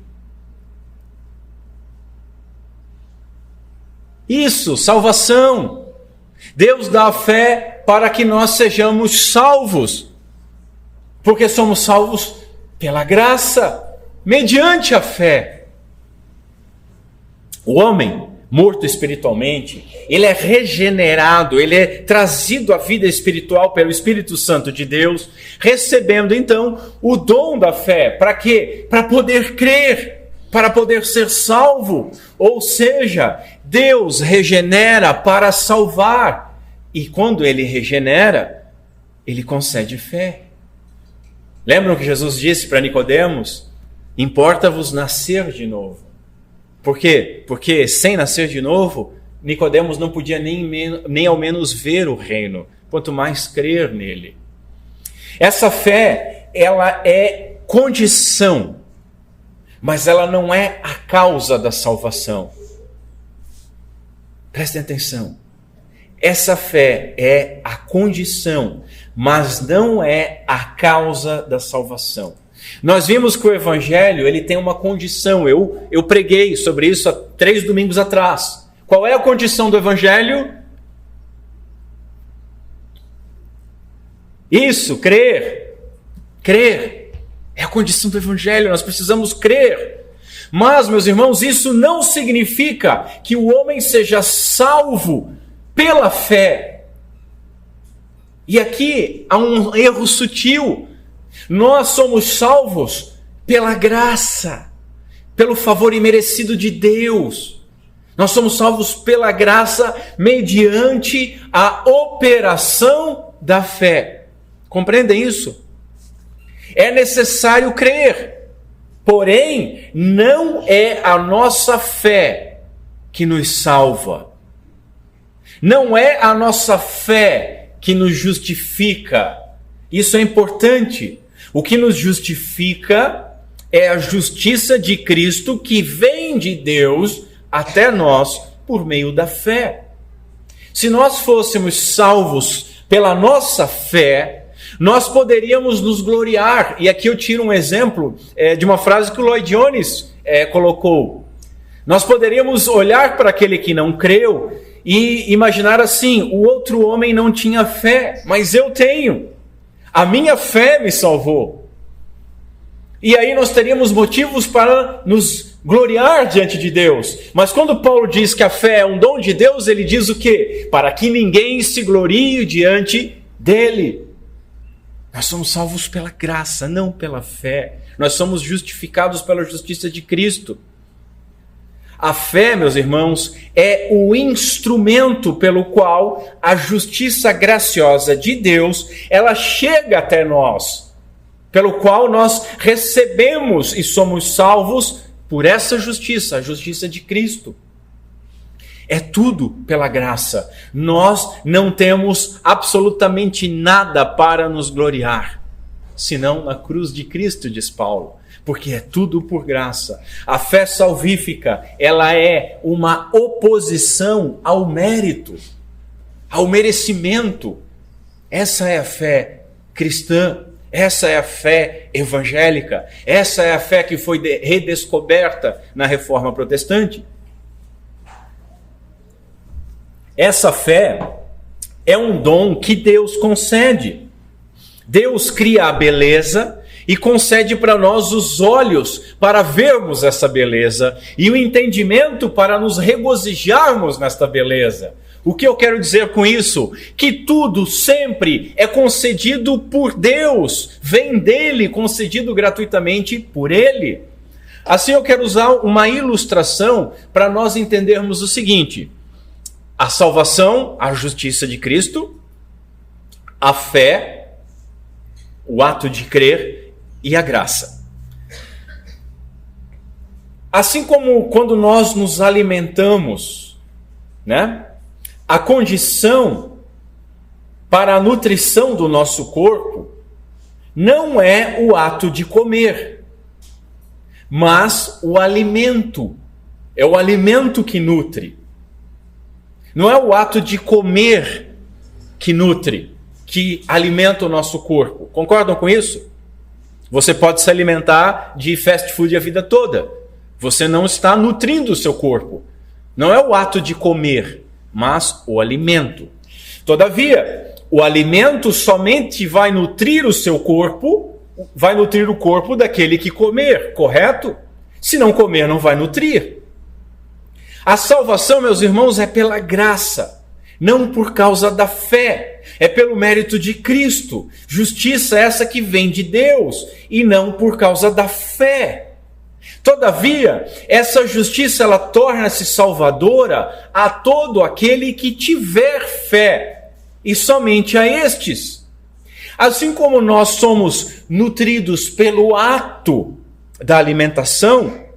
Isso, salvação. Deus dá a fé para que nós sejamos salvos. Porque somos salvos pela graça, mediante a fé. O homem, morto espiritualmente, ele é regenerado, ele é trazido à vida espiritual pelo Espírito Santo de Deus, recebendo então o dom da fé. Para quê? Para poder crer, para poder ser salvo. Ou seja, Deus regenera para salvar. E quando ele regenera, ele concede fé. Lembram que Jesus disse para Nicodemos? Importa-vos nascer de novo. Por quê? Porque sem nascer de novo, Nicodemos não podia nem ao menos ver o reino, quanto mais crer nele. Essa fé, ela é condição, mas ela não é a causa da salvação. Prestem atenção. Essa fé é a condição, mas não é a causa da salvação. Nós vimos que o Evangelho ele tem uma condição. Eu preguei sobre isso há 3 domingos atrás. Qual é a condição do Evangelho? Isso, crer. Crer é a condição do Evangelho. Nós precisamos crer. Mas, meus irmãos, isso não significa que o homem seja salvo pela fé. E aqui há um erro sutil. Nós somos salvos pela graça, pelo favor imerecido de Deus. Nós somos salvos pela graça mediante a operação da fé. Compreendem isso? É necessário crer, porém não é a nossa fé que nos salva. Não é a nossa fé que nos justifica. Isso é importante. O que nos justifica é a justiça de Cristo que vem de Deus até nós por meio da fé. Se nós fôssemos salvos pela nossa fé, nós poderíamos nos gloriar. E aqui eu tiro um exemplo de uma frase que o Lloyd Jones colocou. Nós poderíamos olhar para aquele que não creu e imaginar assim: o outro homem não tinha fé, mas eu tenho. A minha fé me salvou. E aí nós teríamos motivos para nos gloriar diante de Deus. Mas quando Paulo diz que a fé é um dom de Deus, ele diz o quê? Para que ninguém se glorie diante dele. Nós somos salvos pela graça, não pela fé. Nós somos justificados pela justiça de Cristo. A fé, meus irmãos, é o instrumento pelo qual a justiça graciosa de Deus, ela chega até nós, pelo qual nós recebemos e somos salvos por essa justiça, a justiça de Cristo. É tudo pela graça. Nós não temos absolutamente nada para nos gloriar, senão na cruz de Cristo, diz Paulo. Porque é tudo por graça. A fé salvífica, ela é uma oposição ao mérito, ao merecimento. Essa é a fé cristã, essa é a fé evangélica, essa é a fé que foi redescoberta na Reforma Protestante. Essa fé é um dom que Deus concede. Deus cria a beleza e concede para nós os olhos para vermos essa beleza e o entendimento para nos regozijarmos nesta beleza. O que eu quero dizer com isso? Que tudo sempre é concedido por Deus, vem dele, concedido gratuitamente por ele. Assim eu quero usar uma ilustração para nós entendermos o seguinte: a salvação, a justiça de Cristo, a fé, o ato de crer e a graça. Assim como quando nós nos alimentamos, né? A condição para a nutrição do nosso corpo não é o ato de comer, mas o alimento. É o alimento que nutre. Não é o ato de comer que nutre, que alimenta o nosso corpo. Concordam com isso? Você pode se alimentar de fast food a vida toda. Você não está nutrindo o seu corpo. Não é o ato de comer, mas o alimento. Todavia, o alimento somente vai nutrir o seu corpo, vai nutrir o corpo daquele que comer, correto? Se não comer, não vai nutrir. A salvação, meus irmãos, é pela graça, não por causa da fé. É pelo mérito de Cristo. Justiça essa que vem de Deus, e não por causa da fé. Todavia, essa justiça ela torna-se salvadora a todo aquele que tiver fé, e somente a estes. Assim como nós somos nutridos pelo ato da alimentação,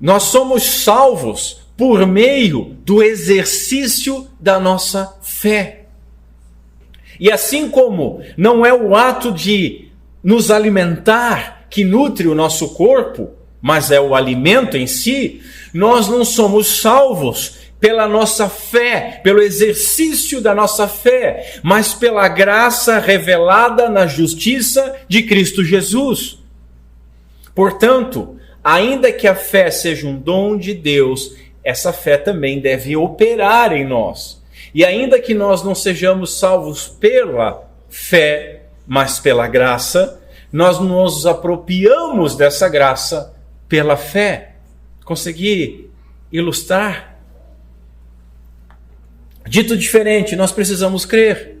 nós somos salvos por meio do exercício da nossa fé. E assim como não é o ato de nos alimentar que nutre o nosso corpo, mas é o alimento em si, nós não somos salvos pela nossa fé, pelo exercício da nossa fé, mas pela graça revelada na justiça de Cristo Jesus. Portanto, ainda que a fé seja um dom de Deus, essa fé também deve operar em nós. E ainda que nós não sejamos salvos pela fé, mas pela graça, nós nos apropriamos dessa graça pela fé. Consegui ilustrar? Dito diferente, nós precisamos crer.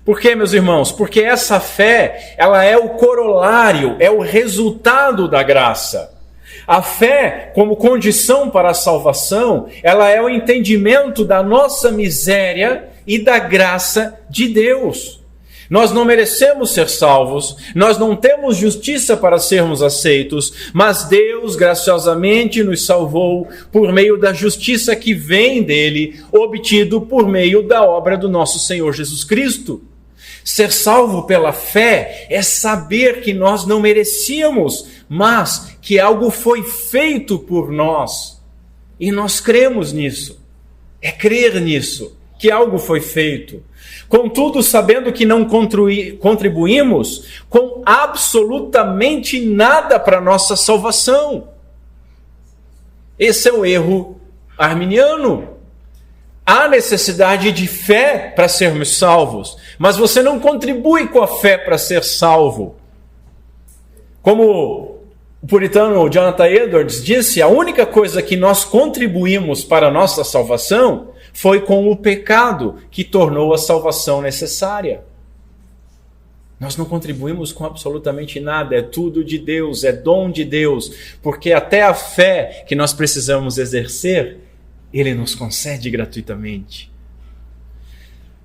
Por quê, meus irmãos? Porque essa fé, ela é o corolário, é o resultado da graça. A fé, como condição para a salvação, ela é o entendimento da nossa miséria e da graça de Deus. Nós não merecemos ser salvos, nós não temos justiça para sermos aceitos, mas Deus graciosamente nos salvou por meio da justiça que vem dele, obtido por meio da obra do nosso Senhor Jesus Cristo. Ser salvo pela fé é saber que nós não merecíamos, mas que algo foi feito por nós. E nós cremos nisso. É crer nisso, que algo foi feito. Contudo, sabendo que não contribuímos com absolutamente nada para a nossa salvação. Esse é o erro arminiano. Há necessidade de fé para sermos salvos, mas você não contribui com a fé para ser salvo. Como o puritano Jonathan Edwards disse, a única coisa que nós contribuímos para a nossa salvação foi com o pecado que tornou a salvação necessária. Nós não contribuímos com absolutamente nada, é tudo de Deus, é dom de Deus, porque até a fé que nós precisamos exercer, Ele nos concede gratuitamente.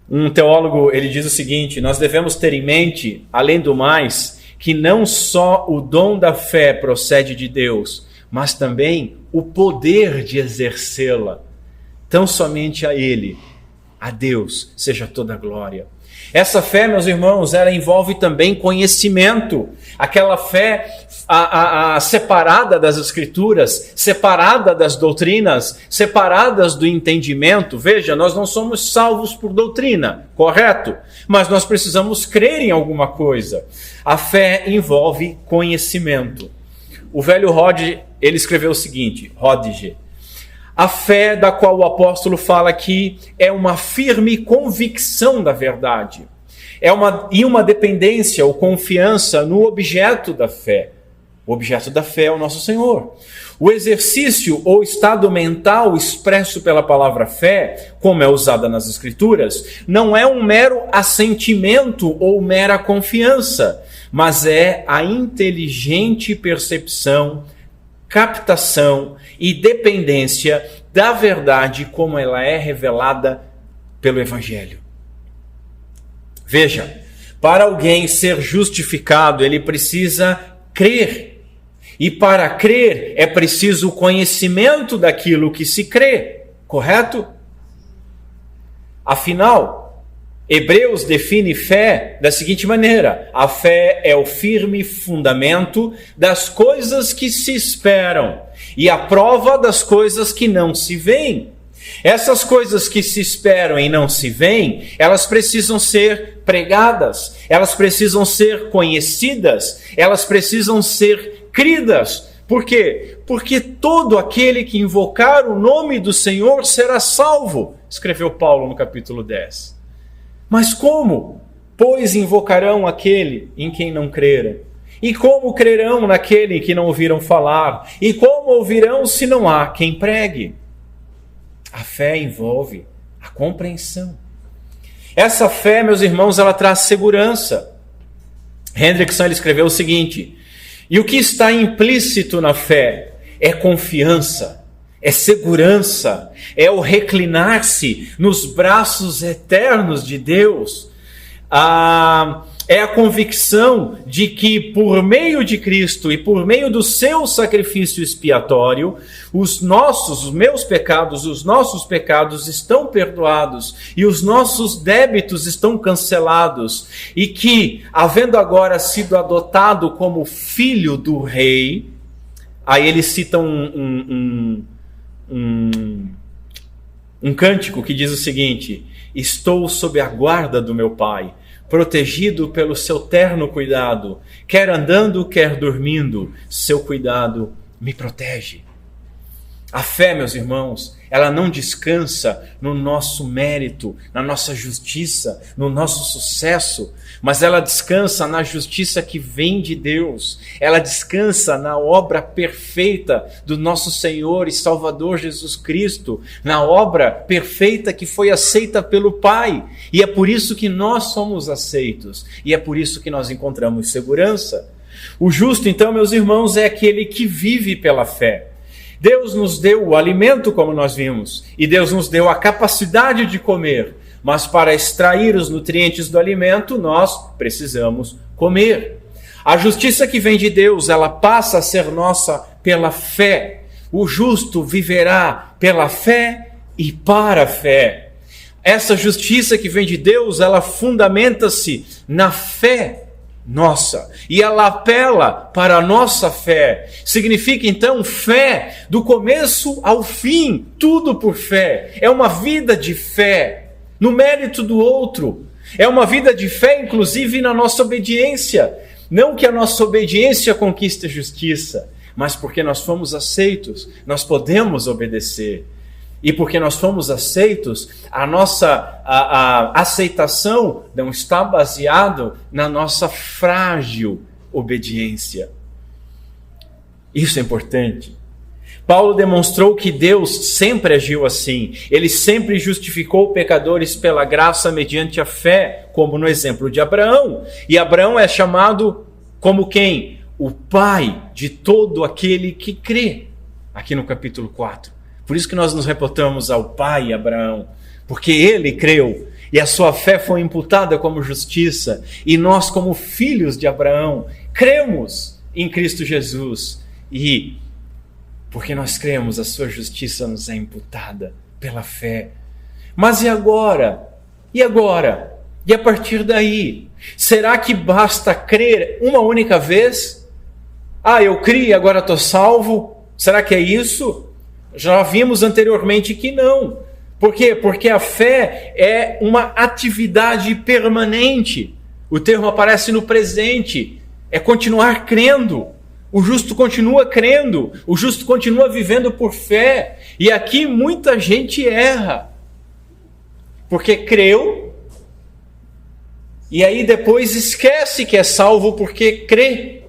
Um teólogo, ele diz o seguinte: nós devemos ter em mente, além do mais, que não só o dom da fé procede de Deus, mas também o poder de exercê-la. Tão somente a Ele, a Deus, seja toda a glória. Essa fé, meus irmãos, ela envolve também conhecimento. Aquela fé separada das Escrituras, separada das doutrinas, separadas do entendimento. Veja, nós não somos salvos por doutrina, correto? Mas nós precisamos crer em alguma coisa. A fé envolve conhecimento. O velho Rod, ele escreveu o seguinte, Rodiger: a fé da qual o apóstolo fala aqui é uma firme convicção da verdade. É uma dependência ou confiança no objeto da fé. O objeto da fé é o nosso Senhor. O exercício ou estado mental expresso pela palavra fé, como é usada nas Escrituras, não é um mero assentimento ou mera confiança, mas é a inteligente percepção, captação e dependência da verdade como ela é revelada pelo Evangelho. Veja, para alguém ser justificado, ele precisa crer. E para crer é preciso conhecimento daquilo que se crê, correto? Afinal, Hebreus define fé da seguinte maneira: a fé é o firme fundamento das coisas que se esperam e a prova das coisas que não se veem. Essas coisas que se esperam e não se veem, elas precisam ser pregadas, elas precisam ser conhecidas, elas precisam ser cridas. Por quê? Porque todo aquele que invocar o nome do Senhor será salvo, escreveu Paulo no capítulo 10. Mas como? Pois invocarão aquele em quem não creram. E como crerão naquele que não ouviram falar? E como ouvirão se não há quem pregue? A fé envolve a compreensão. Essa fé, meus irmãos, ela traz segurança. Hendrickson ele escreveu o seguinte: e o que está implícito na fé é confiança, é segurança, é o reclinar-se nos braços eternos de Deus. É a convicção de que por meio de Cristo e por meio do seu sacrifício expiatório, os meus pecados, os nossos pecados estão perdoados e os nossos débitos estão cancelados, e que, havendo agora sido adotado como filho do rei, aí ele cita um cântico que diz o seguinte: estou sob a guarda do meu Pai, protegido pelo seu terno cuidado, quer andando, quer dormindo, seu cuidado me protege. A fé, meus irmãos, ela não descansa no nosso mérito, na nossa justiça, no nosso sucesso, mas ela descansa na justiça que vem de Deus. Ela descansa na obra perfeita do nosso Senhor e Salvador Jesus Cristo, na obra perfeita que foi aceita pelo Pai. E é por isso que nós somos aceitos, e é por isso que nós encontramos segurança. O justo, então, meus irmãos, é aquele que vive pela fé. Deus nos deu o alimento, como nós vimos, e Deus nos deu a capacidade de comer, mas para extrair os nutrientes do alimento, nós precisamos comer. A justiça que vem de Deus, ela passa a ser nossa pela fé. O justo viverá pela fé e para a fé. Essa justiça que vem de Deus, ela fundamenta-se na fé nossa, e ela apela para a nossa fé. Significa então fé do começo ao fim, tudo por fé. É uma vida de fé no mérito do outro, é uma vida de fé inclusive na nossa obediência. Não que a nossa obediência conquiste a justiça, mas porque nós fomos aceitos, nós podemos obedecer. E porque nós fomos aceitos, a nossa aceitação não está baseada na nossa frágil obediência. Isso é importante. Paulo demonstrou que Deus sempre agiu assim. Ele sempre justificou pecadores pela graça mediante a fé, como no exemplo de Abraão. E Abraão é chamado como quem? O pai de todo aquele que crê. Aqui no capítulo 4. Por isso que nós nos reportamos ao pai Abraão, porque ele creu e a sua fé foi imputada como justiça, e nós, como filhos de Abraão, cremos em Cristo Jesus, e porque nós cremos, a sua justiça nos é imputada pela fé. Mas e agora? E agora? E a partir daí? Será que basta crer uma única vez? Eu criei, agora estou salvo? Será que é isso? Já vimos anteriormente que não. Por quê? Porque a fé é uma atividade permanente. O termo aparece no presente. É continuar crendo. O justo continua crendo. O justo continua vivendo por fé. E aqui muita gente erra. Porque creu. E aí depois esquece que é salvo porque crê.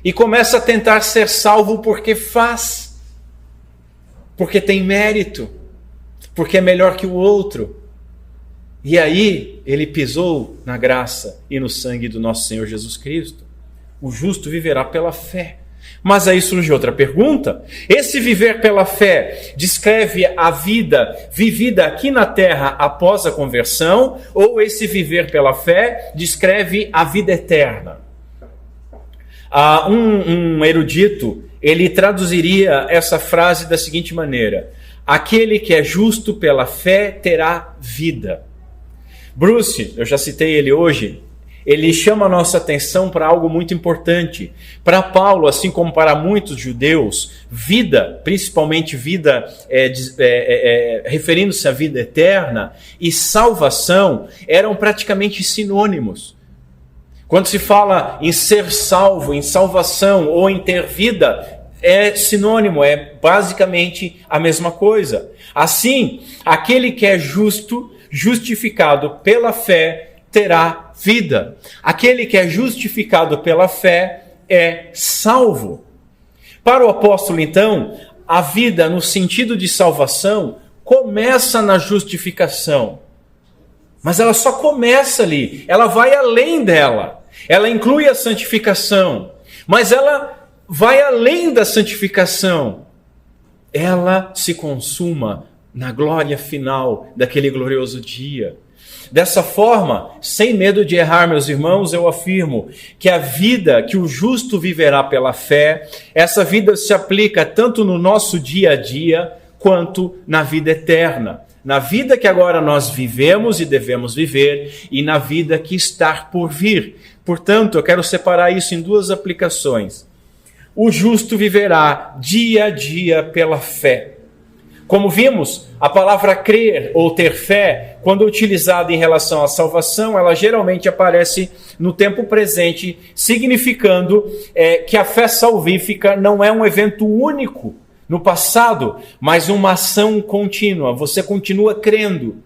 E começa a tentar ser salvo porque faz. Porque tem mérito, porque é melhor que o outro. E aí ele pisou na graça e no sangue do nosso Senhor Jesus Cristo. O justo viverá pela fé. Mas aí surge outra pergunta. Esse viver pela fé descreve a vida vivida aqui na terra após a conversão, ou esse viver pela fé descreve a vida eterna? Um erudito, ele traduziria essa frase da seguinte maneira: aquele que é justo pela fé terá vida. Bruce, eu já citei ele hoje, ele chama a nossa atenção para algo muito importante. Para Paulo, assim como para muitos judeus, vida, principalmente vida referindo-se à vida eterna, e salvação eram praticamente sinônimos. Quando se fala em ser salvo, em salvação ou em ter vida, é sinônimo, é basicamente a mesma coisa. Assim, aquele que é justo, justificado pela fé, terá vida. Aquele que é justificado pela fé é salvo. Para o apóstolo, então, a vida no sentido de salvação começa na justificação. Mas ela só começa ali, ela vai além dela. Ela inclui a santificação, mas ela vai além da santificação. Ela se consuma na glória final daquele glorioso dia. Dessa forma, sem medo de errar, meus irmãos, eu afirmo que a vida que o justo viverá pela fé, essa vida se aplica tanto no nosso dia a dia, quanto na vida eterna. Na vida que agora nós vivemos e devemos viver, e na vida que está por vir. Portanto, eu quero separar isso em duas aplicações. O justo viverá dia a dia pela fé. Como vimos, a palavra crer ou ter fé, quando utilizada em relação à salvação, ela geralmente aparece no tempo presente, significando que a fé salvífica não é um evento único no passado, mas uma ação contínua. Você continua crendo,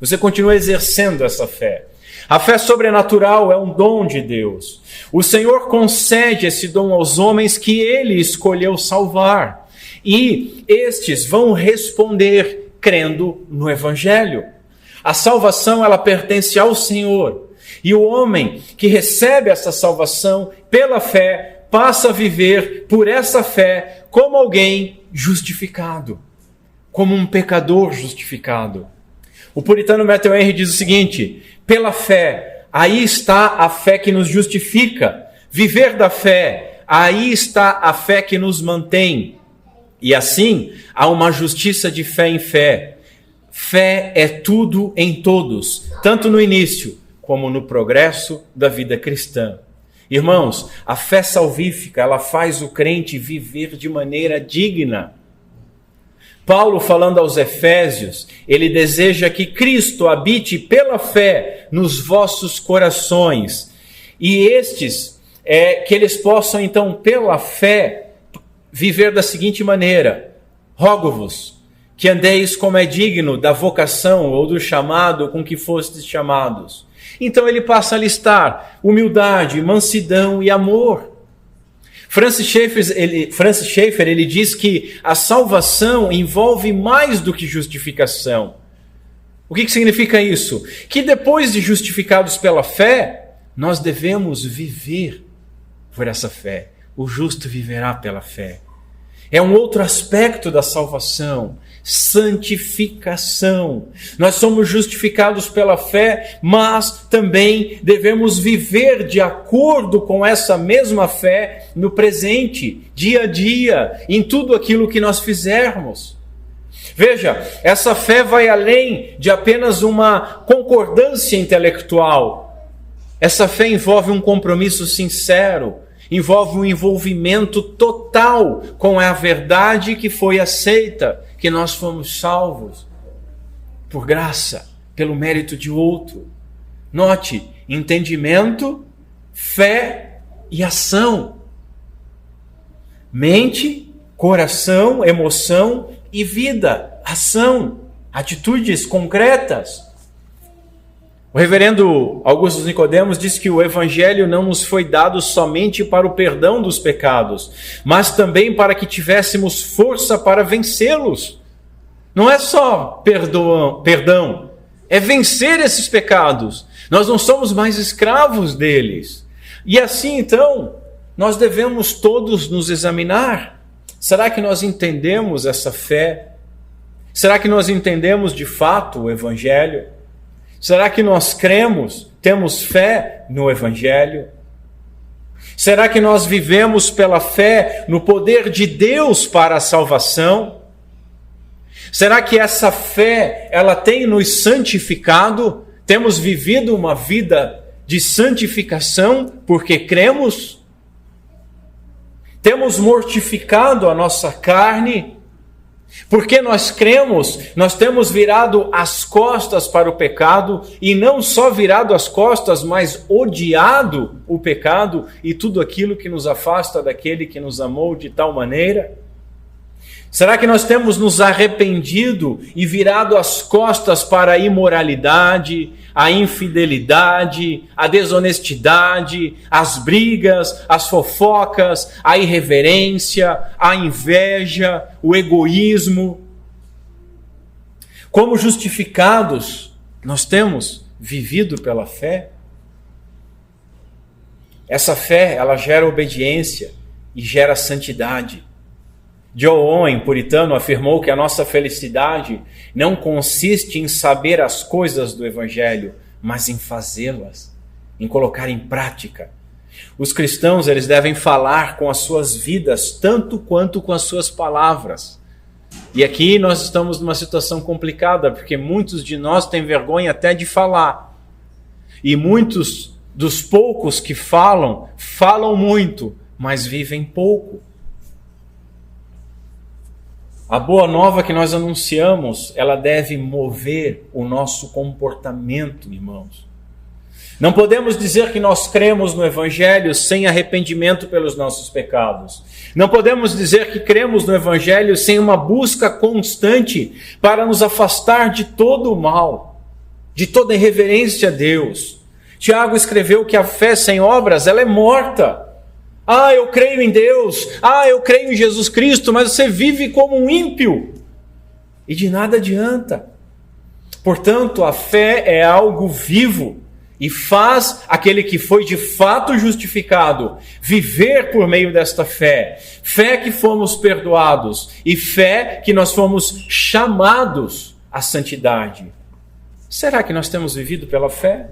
você continua exercendo essa fé. A fé sobrenatural é um dom de Deus. O Senhor concede esse dom aos homens que Ele escolheu salvar. E estes vão responder crendo no Evangelho. A salvação, ela pertence ao Senhor. E o homem que recebe essa salvação pela fé, passa a viver por essa fé como alguém justificado. Como um pecador justificado. O puritano Matthew Henry diz o seguinte: pela fé, aí está a fé que nos justifica. Viver da fé, aí está a fé que nos mantém. E assim, há uma justiça de fé em fé. Fé é tudo em todos, tanto no início como no progresso da vida cristã. Irmãos, a fé salvífica, ela faz o crente viver de maneira digna. Paulo, falando aos Efésios, ele deseja que Cristo habite pela fé nos vossos corações. E que eles possam, então, pela fé, viver da seguinte maneira: rogo-vos que andeis como é digno da vocação ou do chamado com que fostes chamados. Então ele passa a listar humildade, mansidão e amor. Francis Schaeffer ele diz que a salvação envolve mais do que justificação. O que significa isso? Que depois de justificados pela fé, nós devemos viver por essa fé. O justo viverá pela fé. É um outro aspecto da salvação, santificação. Nós somos justificados pela fé, mas também devemos viver de acordo com essa mesma fé no presente, dia a dia, em tudo aquilo que nós fizermos. Veja, essa fé vai além de apenas uma concordância intelectual. Essa fé envolve um compromisso sincero, envolve um envolvimento total com a verdade que foi aceita, que nós fomos salvos por graça, pelo mérito de outro. Note, entendimento, fé e ação. Mente, coração, emoção e vida, ação, atitudes concretas. O reverendo Augusto Nicodemos diz que o Evangelho não nos foi dado somente para o perdão dos pecados, mas também para que tivéssemos força para vencê-los. Não é só perdão, é vencer esses pecados. Nós não somos mais escravos deles. E assim, então, nós devemos todos nos examinar. Será que nós entendemos essa fé? Será que nós entendemos de fato o Evangelho? Será que nós cremos, temos fé no Evangelho? Será que nós vivemos pela fé no poder de Deus para a salvação? Será que essa fé, ela tem nos santificado? Temos vivido uma vida de santificação porque cremos? Temos mortificado a nossa carne? Porque nós cremos, nós temos virado as costas para o pecado, e não só virado as costas, mas odiado o pecado e tudo aquilo que nos afasta daquele que nos amou de tal maneira? Será que nós temos nos arrependido e virado as costas para a imoralidade, a infidelidade, a desonestidade, as brigas, as fofocas, a irreverência, a inveja, o egoísmo? Como justificados, nós temos vivido pela fé? Essa fé, ela gera obediência e gera santidade. John Owen, puritano, afirmou que a nossa felicidade não consiste em saber as coisas do Evangelho, mas em fazê-las, em colocar em prática. Os cristãos, eles devem falar com as suas vidas tanto quanto com as suas palavras. E aqui nós estamos numa situação complicada, porque muitos de nós têm vergonha até de falar. E muitos dos poucos que falam, falam muito, mas vivem pouco. A boa nova que nós anunciamos, ela deve mover o nosso comportamento, irmãos. Não podemos dizer que nós cremos no Evangelho sem arrependimento pelos nossos pecados. Não podemos dizer que cremos no Evangelho sem uma busca constante para nos afastar de todo o mal, de toda irreverência a Deus. Tiago escreveu que a fé sem obras, ela é morta. Ah, eu creio em Deus. Ah, eu creio em Jesus Cristo, mas você vive como um ímpio. E de nada adianta. Portanto, a fé é algo vivo e faz aquele que foi de fato justificado viver por meio desta fé. Fé que fomos perdoados e fé que nós fomos chamados à santidade. Será que nós temos vivido pela fé?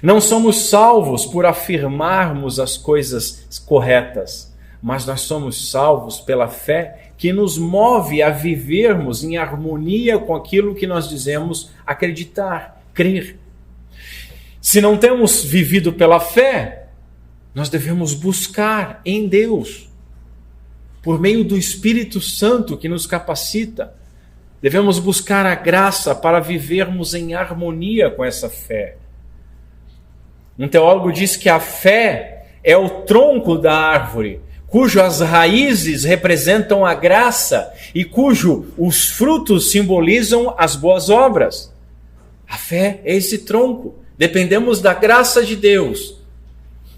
Não somos salvos por afirmarmos as coisas corretas, mas nós somos salvos pela fé que nos move a vivermos em harmonia com aquilo que nós dizemos acreditar, crer. Se não temos vivido pela fé, nós devemos buscar em Deus, por meio do Espírito Santo que nos capacita. Devemos buscar a graça para vivermos em harmonia com essa fé. Um teólogo diz que a fé é o tronco da árvore, cujas raízes representam a graça e os frutos simbolizam as boas obras. A fé é esse tronco. Dependemos da graça de Deus.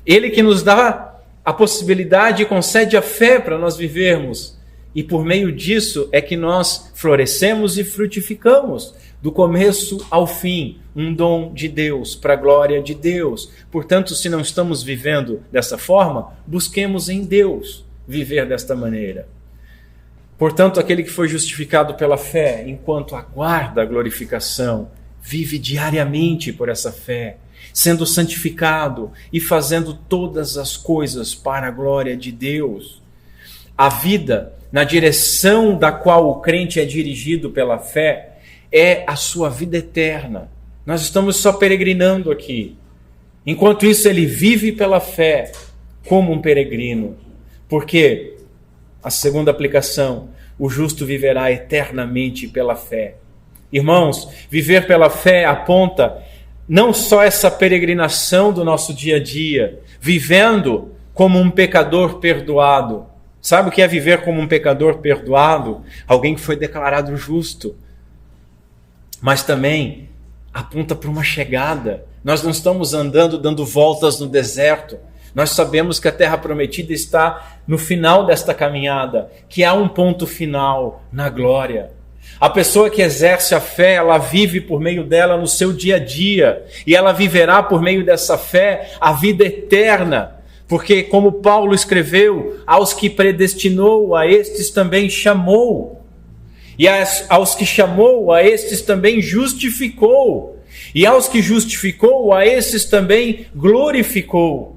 Ele que nos dá a possibilidade e concede a fé para nós vivermos. E por meio disso é que nós florescemos e frutificamos. Do começo ao fim, um dom de Deus, para a glória de Deus. Portanto, se não estamos vivendo dessa forma, busquemos em Deus viver desta maneira. Portanto, aquele que foi justificado pela fé, enquanto aguarda a glorificação, vive diariamente por essa fé, sendo santificado e fazendo todas as coisas para a glória de Deus. A vida, na direção da qual o crente é dirigido pela fé, é a sua vida eterna. Nós estamos só peregrinando aqui. Enquanto isso, ele vive pela fé como um peregrino. Porque, a segunda aplicação, o justo viverá eternamente pela fé. Irmãos, viver pela fé aponta não só essa peregrinação do nosso dia a dia, vivendo como um pecador perdoado. Sabe o que é viver como um pecador perdoado? Alguém que foi declarado justo. Mas também aponta para uma chegada. Nós não estamos andando dando voltas no deserto. Nós sabemos que a terra prometida está no final desta caminhada, que há um ponto final na glória. A pessoa que exerce a fé, ela vive por meio dela no seu dia a dia, e ela viverá por meio dessa fé a vida eterna. Porque, como Paulo escreveu, aos que predestinou, a estes também chamou. E aos que chamou, a estes também justificou. E aos que justificou, a estes também glorificou.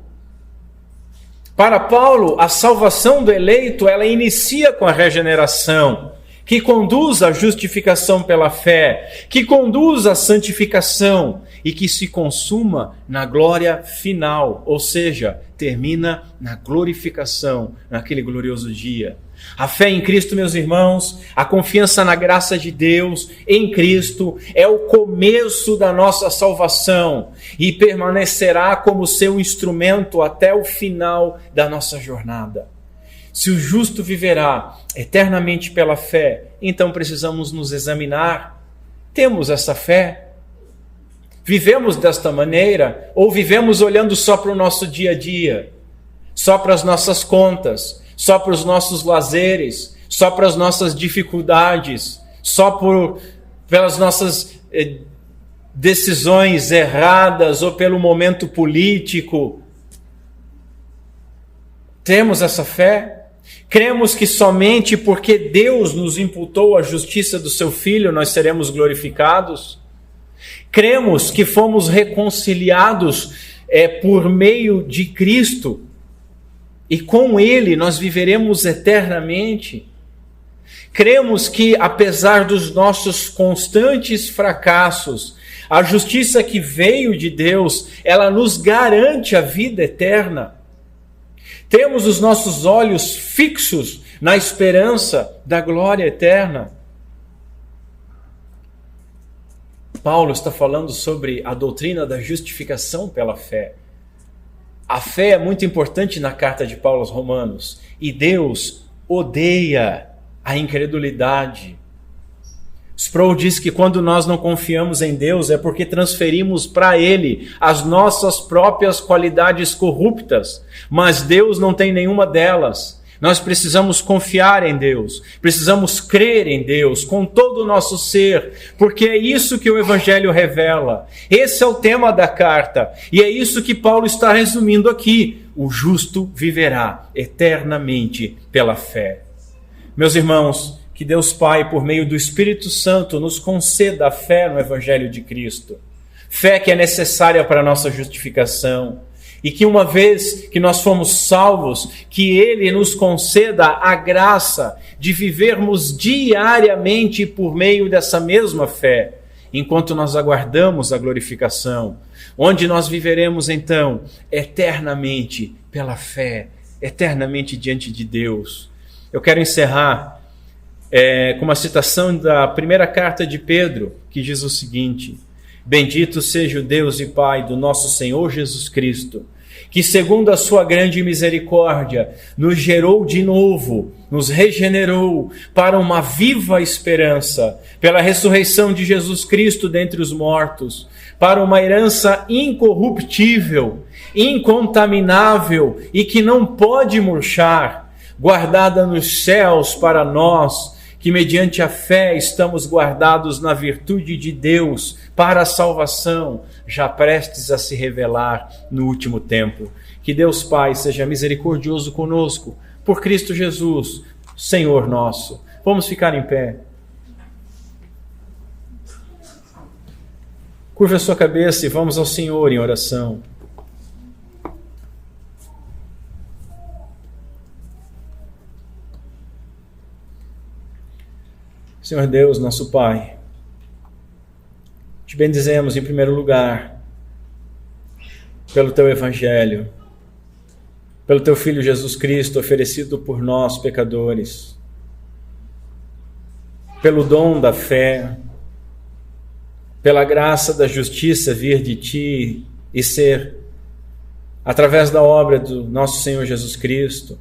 Para Paulo, a salvação do eleito, ela inicia com a regeneração, que conduz à justificação pela fé, que conduz à santificação e que se consuma na glória final, ou seja, termina na glorificação, naquele glorioso dia. A fé em Cristo, meus irmãos, a confiança na graça de Deus em Cristo é o começo da nossa salvação e permanecerá como seu instrumento até o final da nossa jornada. Se o justo viverá eternamente pela fé, então precisamos nos examinar. Temos essa fé? Vivemos desta maneira? Ou vivemos olhando só para o nosso dia a dia? Só para as nossas contas? Só para os nossos lazeres? Só para as nossas dificuldades? Só pelas nossas decisões erradas ou pelo momento político? Temos essa fé? Cremos que somente porque Deus nos imputou a justiça do seu Filho nós seremos glorificados? Cremos que fomos reconciliados por meio de Cristo e com Ele nós viveremos eternamente? Cremos que, apesar dos nossos constantes fracassos, a justiça que veio de Deus, ela nos garante a vida eterna? Temos os nossos olhos fixos na esperança da glória eterna? Paulo está falando sobre a doutrina da justificação pela fé. A fé é muito importante na carta de Paulo aos Romanos. E Deus odeia a incredulidade. Sproul diz que quando nós não confiamos em Deus é porque transferimos para Ele as nossas próprias qualidades corruptas, mas Deus não tem nenhuma delas. Nós precisamos confiar em Deus, precisamos crer em Deus com todo o nosso ser, porque é isso que o Evangelho revela. Esse é o tema da carta, e é isso que Paulo está resumindo aqui. O justo viverá eternamente pela fé. Meus irmãos, que Deus Pai, por meio do Espírito Santo, nos conceda a fé no Evangelho de Cristo. Fé que é necessária para a nossa justificação. E que uma vez que nós fomos salvos, que Ele nos conceda a graça de vivermos diariamente por meio dessa mesma fé, enquanto nós aguardamos a glorificação, onde nós viveremos então eternamente pela fé, eternamente diante de Deus. Eu quero encerrar com uma citação da primeira carta de Pedro, que diz o seguinte: Bendito seja o Deus e Pai do nosso Senhor Jesus Cristo, que segundo a sua grande misericórdia nos gerou de novo, nos regenerou para uma viva esperança, pela ressurreição de Jesus Cristo dentre os mortos, para uma herança incorruptível, incontaminável e que não pode murchar, guardada nos céus para nós, que mediante a fé estamos guardados na virtude de Deus para a salvação, já prestes a se revelar no último tempo. Que Deus Pai seja misericordioso conosco, por Cristo Jesus, Senhor nosso. Vamos ficar em pé. Curva a sua cabeça e vamos ao Senhor em oração. Senhor Deus, nosso Pai, te bendizemos em primeiro lugar pelo Teu Evangelho, pelo Teu Filho Jesus Cristo oferecido por nós, pecadores, pelo dom da fé, pela graça da justiça vir de Ti e ser, através da obra do nosso Senhor Jesus Cristo.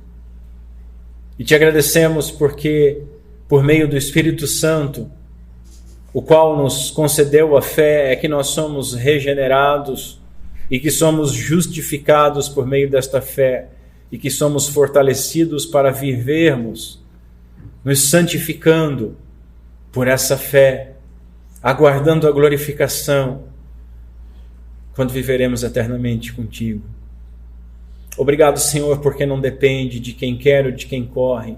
E Te agradecemos porque, por meio do Espírito Santo, o qual nos concedeu a fé, é que nós somos regenerados e que somos justificados por meio desta fé e que somos fortalecidos para vivermos, nos santificando por essa fé, aguardando a glorificação, quando viveremos eternamente contigo. Obrigado, Senhor, porque não depende de quem quer ou de quem corre.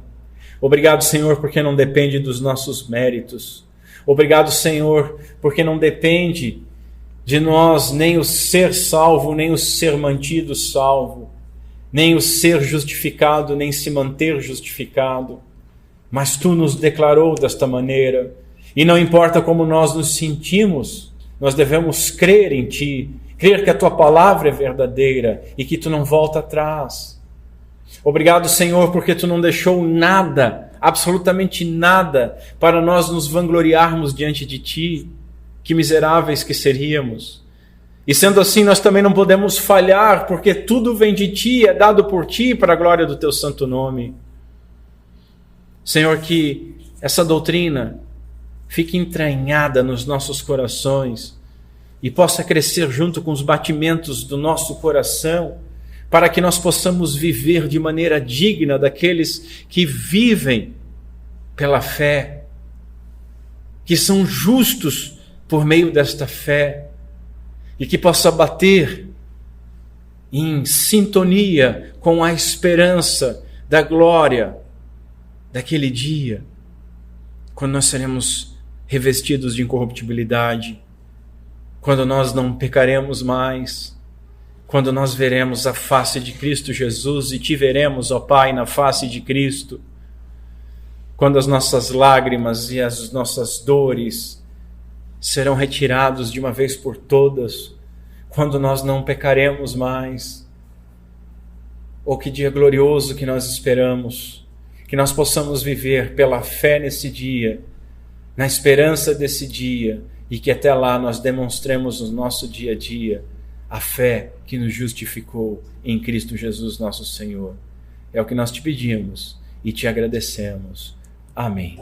Obrigado, Senhor, porque não depende dos nossos méritos. Obrigado, Senhor, porque não depende de nós nem o ser salvo, nem o ser mantido salvo, nem o ser justificado, nem se manter justificado. Mas Tu nos declarou desta maneira, e não importa como nós nos sentimos Nós devemos crer em Ti, crer que a Tua palavra é verdadeira e que Tu não volta atrás. Obrigado, Senhor, porque Tu não deixou nada, absolutamente nada, para nós nos vangloriarmos diante de Ti. Que miseráveis que seríamos. E sendo assim, nós também não podemos falhar, porque tudo vem de Ti, é dado por Ti para a glória do Teu santo nome. Senhor, que essa doutrina fique entranhada nos nossos corações e possa crescer junto com os batimentos do nosso coração, para que nós possamos viver de maneira digna daqueles que vivem pela fé, que são justos por meio desta fé, e que possa bater em sintonia com a esperança da glória daquele dia, quando nós seremos revestidos de incorruptibilidade, quando nós não pecaremos mais, quando nós veremos a face de Cristo Jesus e Te veremos, ó Pai, na face de Cristo, quando as nossas lágrimas e as nossas dores serão retirados de uma vez por todas, quando nós não pecaremos mais. Oh, que dia glorioso que nós esperamos, que nós possamos viver pela fé nesse dia, na esperança desse dia, e que até lá nós demonstremos no nosso dia a dia a fé que nos justificou em Cristo Jesus nosso Senhor. É o que nós Te pedimos e Te agradecemos. Amém.